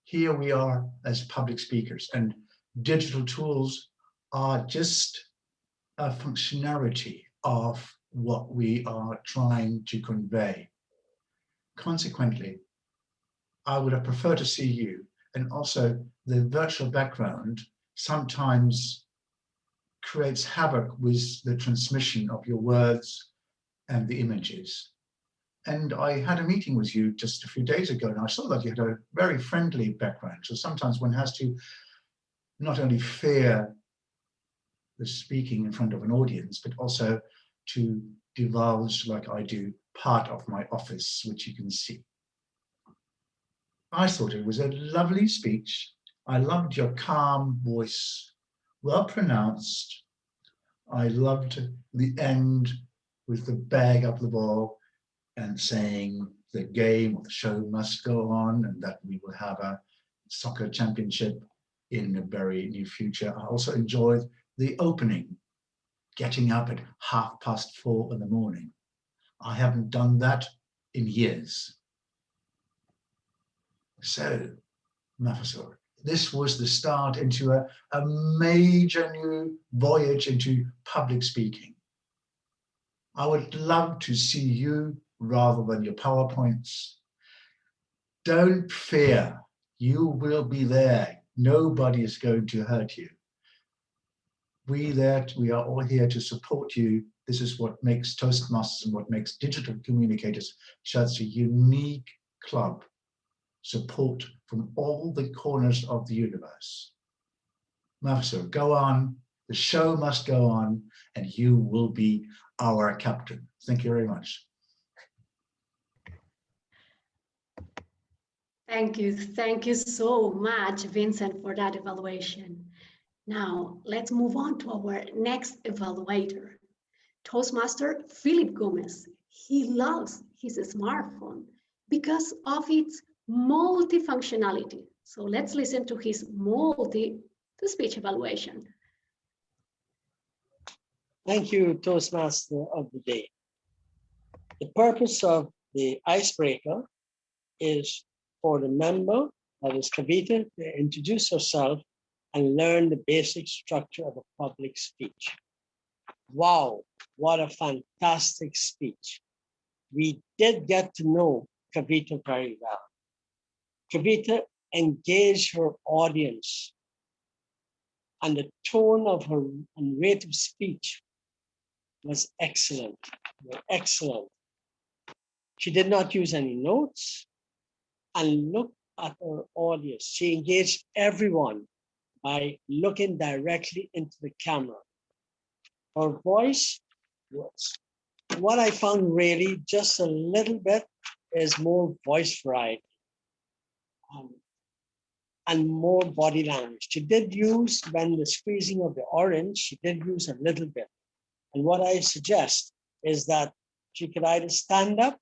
here we are as public speakers, and digital tools are just a functionality of what we are trying to convey. Consequently, I would have preferred to see you, and also the virtual background sometimes creates havoc with the transmission of your words and the images. And I had a meeting with you just a few days ago, and I saw that you had a very friendly background. So sometimes one has to not only fear the speaking in front of an audience, but also to divulge, like I do, part of my office, which you can see. I thought it was a lovely speech. I loved your calm voice, well pronounced. I loved the end with the bag up the ball and saying the game or the show must go on, and that we will have a soccer championship in the very near future. I also enjoyed the opening, getting up at 4:30 in the morning. I haven't done that in years. So, Mafasor, this was the start into a major new voyage into public speaking. I would love to see you rather than your PowerPoints. Don't fear, you will be there. Nobody is going to hurt you. We are all here to support you. This is what makes Toastmasters and what makes digital communicators such a unique club. Support from all the corners of the universe. Mafasor, go on. The show must go on, and you will be our captain. Thank you very much. Thank you so much, Vincent, for that evaluation. Now, let's move on to our next evaluator, Toastmaster Philip Gomez. He loves his smartphone because of its multifunctionality. So let's listen to his multi-to-speech evaluation. Thank you, Toastmaster of the day. The purpose of the icebreaker is for the member, that is Kavita, to introduce herself and learn the basic structure of a public speech. Wow, what a fantastic speech. We did get to know Kavita very well. Kavita engaged her audience, and the tone of her rate of speech was excellent, excellent. She did not use any notes, and look at her audience. She engaged everyone by looking directly into the camera. Her voice was, what I found really just a little bit is more voice variety and more body language. She did use, when the squeezing of the orange, she did use a little bit. And what I suggest is that she could either stand up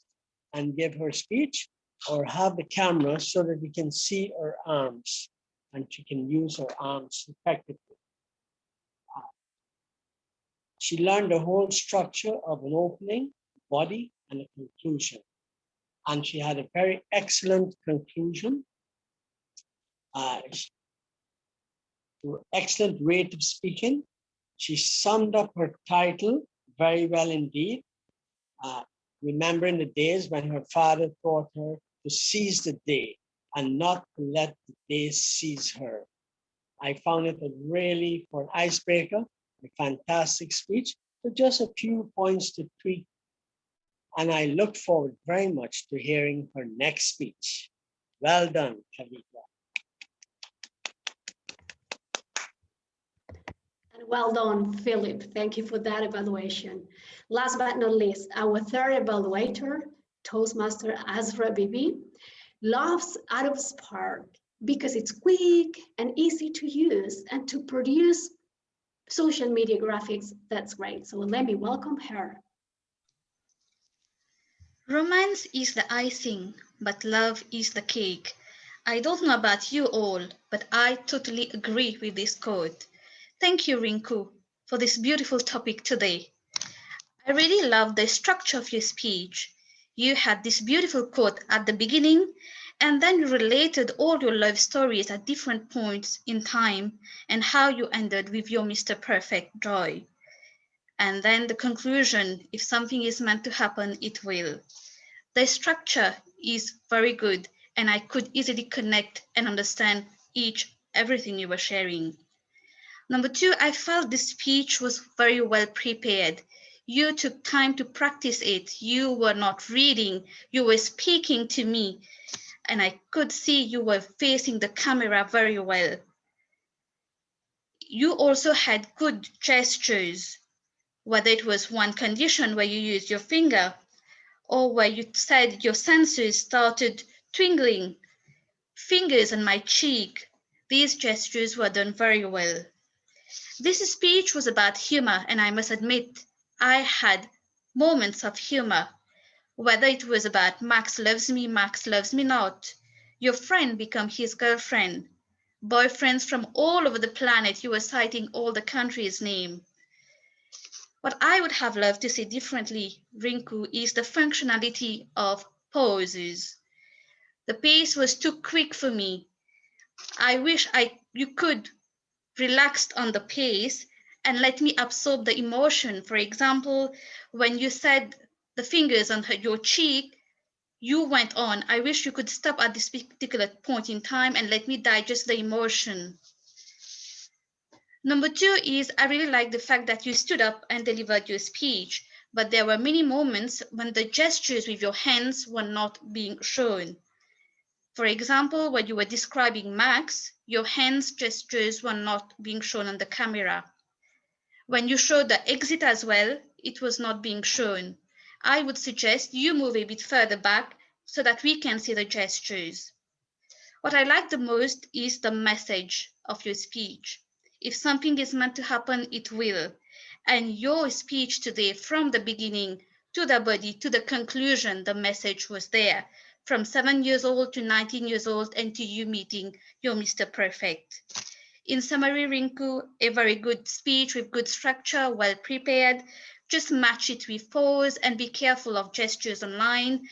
and give her speech, or have the camera so that we can see her arms and she can use her arms effectively. She learned the whole structure of an opening, body, and a conclusion. And she had a very excellent conclusion. Excellent rate of speaking. She summed up her title very well indeed. Remembering the days when her father taught her to seize the day and not to let the day seize her. I found it really, for an icebreaker, a fantastic speech, with just a few points to tweak. And I look forward very much to hearing her next speech. Well done, Kavita. And well done, Philip. Thank you for that evaluation. Last but not least, our third evaluator, Toastmaster Azra Bibi. loves Adobe Spark because it's quick and easy to use and to produce social media graphics. That's great. So let me welcome her. Romance is the icing, but love is the cake. I don't know about you all, but I totally agree with this quote. Thank you, Rinku, for this beautiful topic today. I really love the structure of your speech. You had this beautiful quote at the beginning, and then you related all your love stories at different points in time and how you ended with your Mr. Perfect joy. And then the conclusion, if something is meant to happen, it will. The structure is very good, and I could easily connect and understand everything you were sharing. Number two, I felt the speech was very well prepared. You took time to practice it. You were not reading, you were speaking to me, and I could see you were facing the camera very well. You also had good gestures, whether it was one condition where you used your finger or where you said your senses started twinkling, fingers on my cheek. These gestures were done very well. This speech was about humor, and I must admit, I had moments of humor, whether it was about Max loves me not, your friend become his girlfriend, boyfriends from all over the planet, you were citing all the countries' name. What I would have loved to see differently, Rinku, is the functionality of pauses. The pace was too quick for me. I wish you could relax on the pace and let me absorb the emotion. For example, when you said the fingers on your cheek, you went on. I wish you could stop at this particular point in time and let me digest the emotion. Number two is I really like the fact that you stood up and delivered your speech, but there were many moments when the gestures with your hands were not being shown. For example, when you were describing Max, your hands gestures were not being shown on the camera. When you showed the exit as well, it was not being shown. I would suggest you move a bit further back so that we can see the gestures. What I like the most is the message of your speech. If something is meant to happen, it will. And your speech today, from the beginning to the body, to the conclusion, the message was there. From 7 years old to 19 years old and to you meeting your Mr. Perfect. In summary, Rinku, a very good speech with good structure, well prepared. Just match it with pose and be careful of gestures online.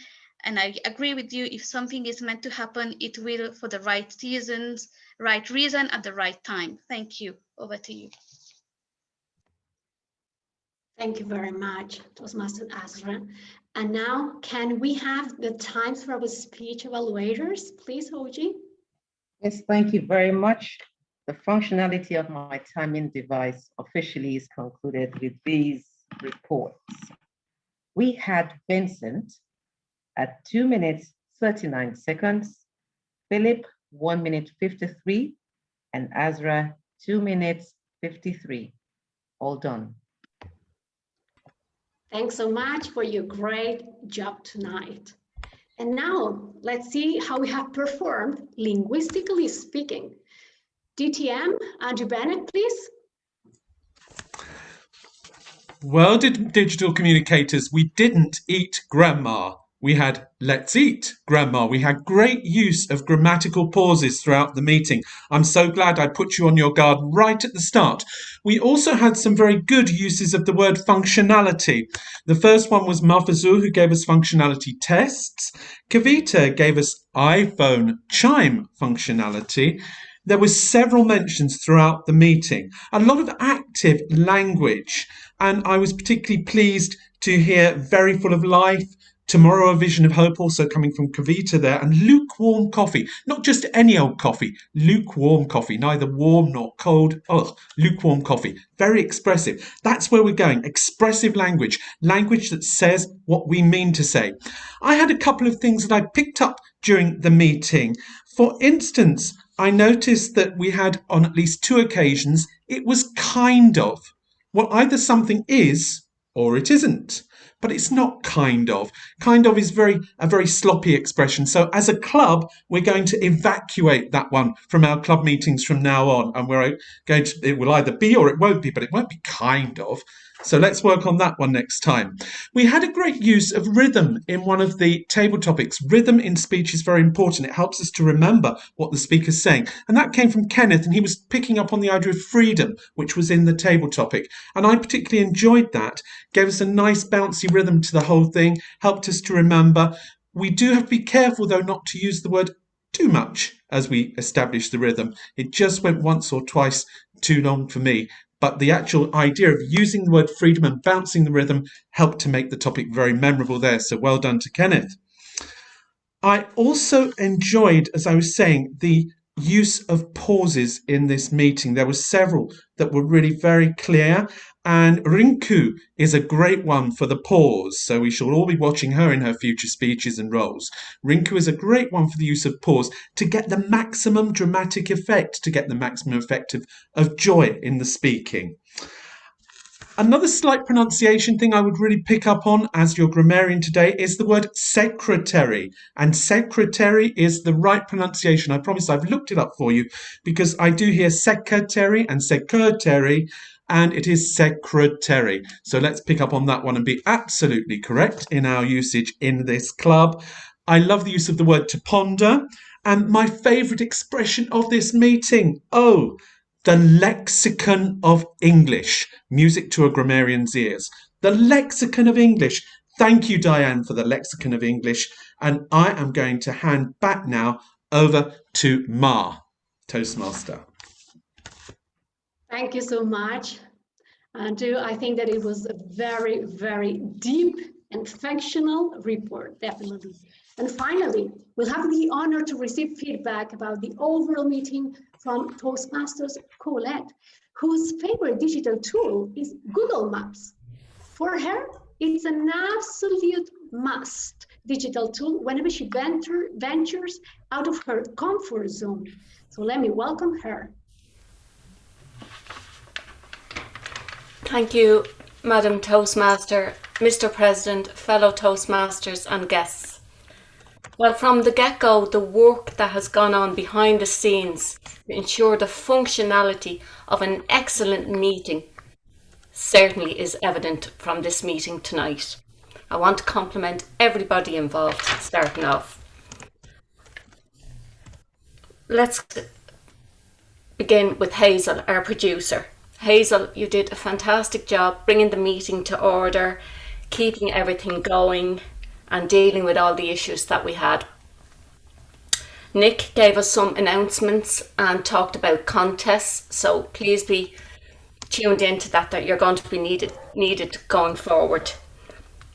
And I agree with you, if something is meant to happen, it will for the right seasons, right reason at the right time. Thank you. Over to you. Thank you very much, Toastmaster Azra. And now, can we have the times for our speech evaluators, please, Oji? Yes, thank you very much. The functionality of my timing device officially is concluded with these reports. We had Vincent at 2 minutes, 39 seconds, Philip, 1 minute, 53, and Azra, 2 minutes, 53. All done. Thanks so much for your great job tonight. And now let's see how we have performed linguistically speaking. DTM, Andrew Bennett, please. Well, digital communicators, we didn't eat grandma. We had let's eat grandma. We had great use of grammatical pauses throughout the meeting. I'm so glad I put you on your guard right at the start. We also had some very good uses of the word functionality. The first one was Mafazu, who gave us functionality tests. Kavita gave us iPhone chime functionality. There were several mentions throughout the meeting, a lot of active language, and I was particularly pleased to hear very full of life, tomorrow a vision of hope, also coming from Kavita there, and lukewarm coffee, not just any old coffee, lukewarm coffee, neither warm nor cold, lukewarm coffee, very expressive. That's where we're going, expressive language, language that says what we mean to say. I had a couple of things that I picked up during the meeting. For instance, I noticed that we had on at least 2 occasions, it was kind of. Well, either something is or it isn't. but it's not kind of. Kind of is a very sloppy expression. So as a club, we're going to evacuate that one from our club meetings from now on. And we're going to, it will either be or it won't be, but it won't be kind of. So let's work on that one next time. We had a great use of rhythm in one of the table topics. Rhythm in speech is very important. It helps us to remember what the speaker's saying. And that came from Kenneth, and he was picking up on the idea of freedom, which was in the table topic. And I particularly enjoyed that. Gave us a nice bouncy rhythm to the whole thing, helped us to remember. We do have to be careful, though, not to use the word too much as we establish the rhythm. It just went once or twice too long for me. But the actual idea of using the word freedom and bouncing the rhythm helped to make the topic very memorable there. So well done to Kenneth. I also enjoyed, as I was saying, the use of pauses in this meeting. There were several that were really very clear. And Rinku is a great one for the pause. So we shall all be watching her in her future speeches and roles. Rinku is a great one for the use of pause to get the maximum dramatic effect, to get the maximum effect of joy in the speaking. Another slight pronunciation thing I would really pick up on as your grammarian today is the word secretary. And secretary is the right pronunciation. I promise I've looked it up for you because I do hear secretary and secretary, and it is secretary. So let's pick up on that one and be absolutely correct in our usage in this club. I love the use of the word to ponder. And my favourite expression of this meeting, the lexicon of English. Music to a grammarian's ears. The lexicon of English. Thank you, Diane, for the lexicon of English. And I am going to hand back now over to Ma, Toastmaster. Thank you so much, Andrew. I think that it was a very, very deep and functional report, definitely. And finally, we'll have the honor to receive feedback about the overall meeting from Toastmasters Colette, whose favorite digital tool is Google Maps. For her, it's an absolute must digital tool whenever she ventures out of her comfort zone. So let me welcome her. Thank you, Madam Toastmaster, Mr. President, fellow Toastmasters and guests. Well, from the get-go, the work that has gone on behind the scenes to ensure the functionality of an excellent meeting certainly is evident from this meeting tonight. I want to compliment everybody involved, starting off. Let's begin with Hazel, our producer. Hazel, you did a fantastic job bringing the meeting to order, keeping everything going, and dealing with all the issues that we had. Nick gave us some announcements and talked about contests, so please be tuned into that you're going to be needed going forward.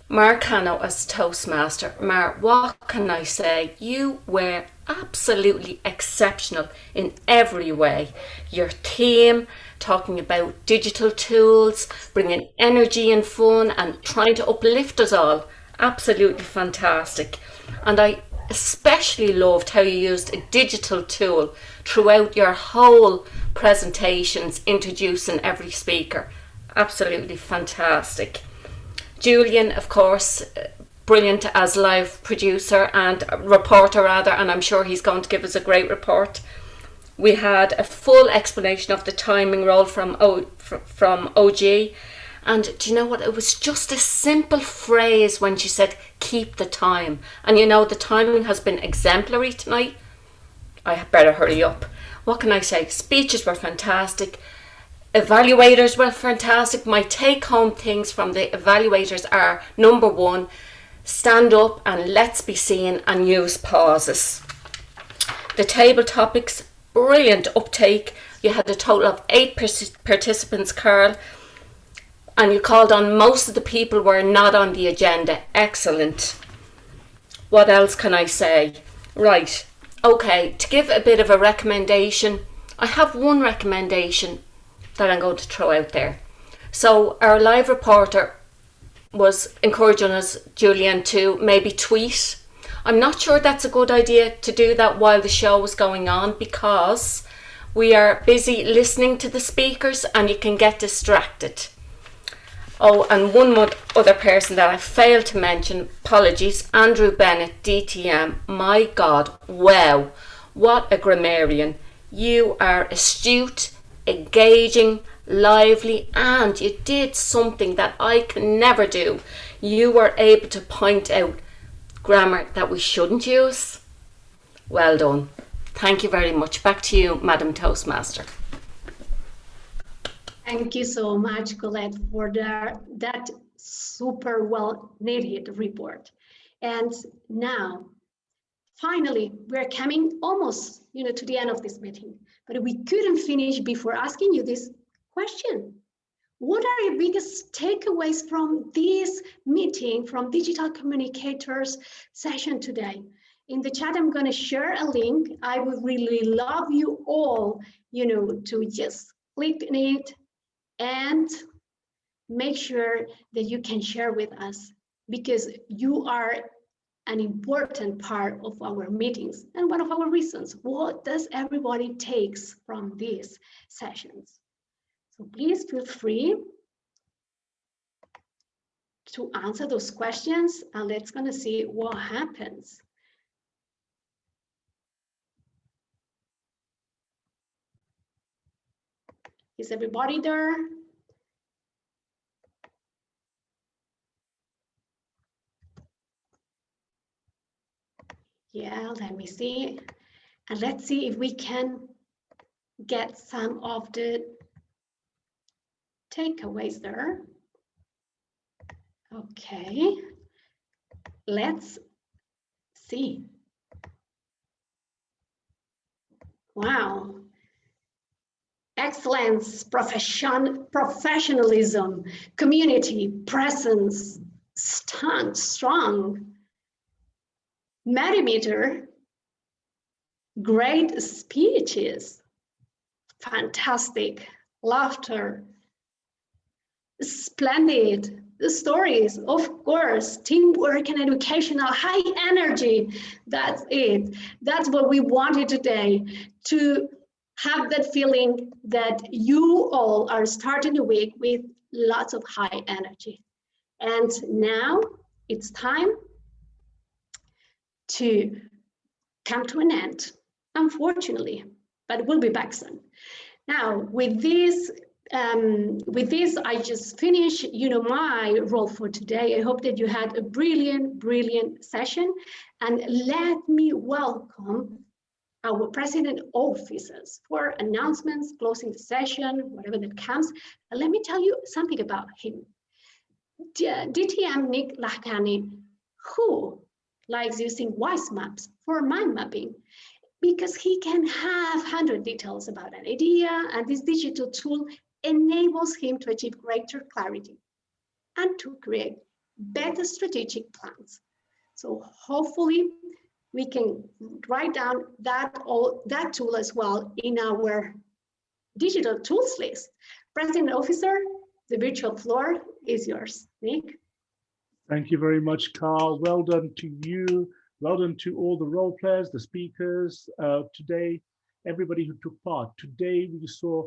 Mark Hanno as Toastmaster. Mark, what can I say? You were absolutely exceptional in every way. Your team, talking about digital tools, bringing energy and fun and trying to uplift us all. Absolutely fantastic. And I especially loved how you used a digital tool throughout your whole presentations, introducing every speaker. Absolutely fantastic. Julian, of course, brilliant as live producer and reporter rather, and I'm sure he's going to give us a great report. We had a full explanation of the timing role from OG. And do you know what? It was just a simple phrase when she said, keep the time. And you know, the timing has been exemplary tonight. I better hurry up. What can I say? Speeches were fantastic. Evaluators were fantastic. My take-home things from the evaluators are, number one, stand up and let's be seen and use pauses. The table topics, brilliant uptake. You had a total of 8 participants, Carl. And you called on most of the people who were not on the agenda. Excellent. What else can I say? Right. Okay, to give a bit of a recommendation, I have one recommendation that I'm going to throw out there. So our live reporter was encouraging us, Julian, to maybe tweet. I'm not sure that's a good idea to do that while the show was going on, because we are busy listening to the speakers and you can get distracted. Oh, and one more other person that I failed to mention, apologies, Andrew Bennett, DTM. My God, wow, what a grammarian. You are astute, engaging, lively, and you did something that I can never do. You were able to point out grammar that we shouldn't use. Well done. Thank you very much. Back to you, Madam Toastmaster. Thank you so much, Colette, for that super well knitted report. And now, finally, we're coming almost, to the end of this meeting, but we couldn't finish before asking you this question. What are your biggest takeaways from this meeting, from Digital Communicators session today? In the chat, I'm going to share a link. I would really love you all, to just click on it and make sure that you can share with us, because you are an important part of our meetings and one of our reasons. What does everybody takes from these sessions? So please feel free to answer those questions, and let's gonna see what happens. Is everybody there? Yeah, let me see. And let's see if we can get some of the takeaways there. Okay, let's see. Wow. Excellence, professionalism, community, presence, strong, Mentimeter, great speeches, fantastic, laughter, splendid, the stories, of course, teamwork and educational, high energy. That's it. That's what we wanted today, to have that feeling that you all are starting the week with lots of high energy. And now it's time to come to an end, unfortunately, but we'll be back soon. Now, with this, I just finish, my role for today. I hope that you had a brilliant session, and let me welcome our president officers for announcements, closing the session, whatever that comes. And let me tell you something about him. DTM Nick Lahkani, who likes using voice maps for mind mapping, because he can have 100 details about an idea, and this digital tool enables him to achieve greater clarity and to create better strategic plans. So hopefully we can write down that tool as well in our digital tools list. President Officer, the virtual floor is yours. Nick. Thank you very much, Carl. Well done to you. Well done to all the role players, the speakers today, everybody who took part. Today we saw,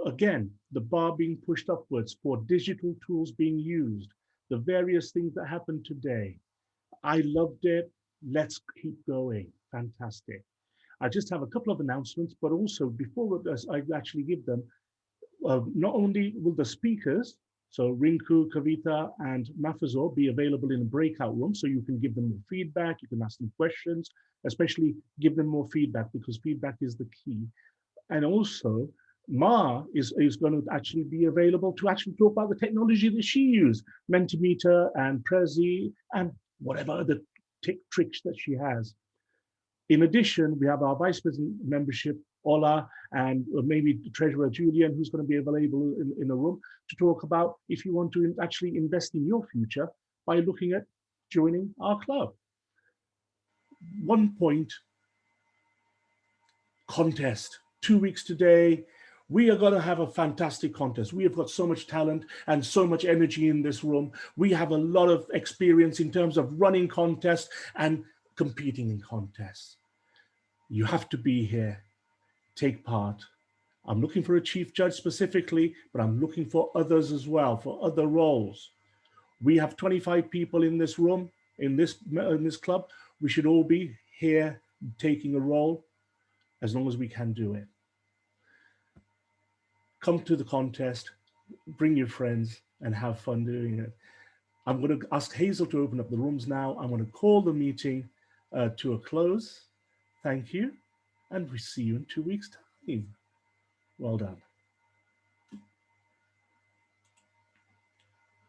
again, the bar being pushed upwards for digital tools being used, the various things that happened today. I loved it. Let's keep going. Fantastic. I just have a couple of announcements, but also before I actually give them, not only will the speakers, so Rinku, Kavita, and Mafazor, be available in a breakout room, so you can give them more feedback, you can ask them questions, especially give them more feedback, because feedback is the key. And also, Ma is going to actually be available to actually talk about the technology that she used, Mentimeter and Prezi, and whatever other tricks that she has. In addition, we have our Vice President membership, Ola, and maybe Treasurer Julian, who's going to be available in the room to talk about if you want to actually invest in your future by looking at joining our club. One point, contest, 2 weeks today. We are going to have a fantastic contest. We have got so much talent and so much energy in this room. We have a lot of experience in terms of running contests and competing in contests. You have to be here, take part. I'm looking for a chief judge specifically, but I'm looking for others as well, for other roles. We have 25 people in this room, in this club. We should all be here taking a role as long as we can do it. Come to the contest, bring your friends, and have fun doing it. I'm going to ask Hazel to open up the rooms now. I'm going to call the meeting to a close. Thank you, and we see you in 2 weeks' time. Well done.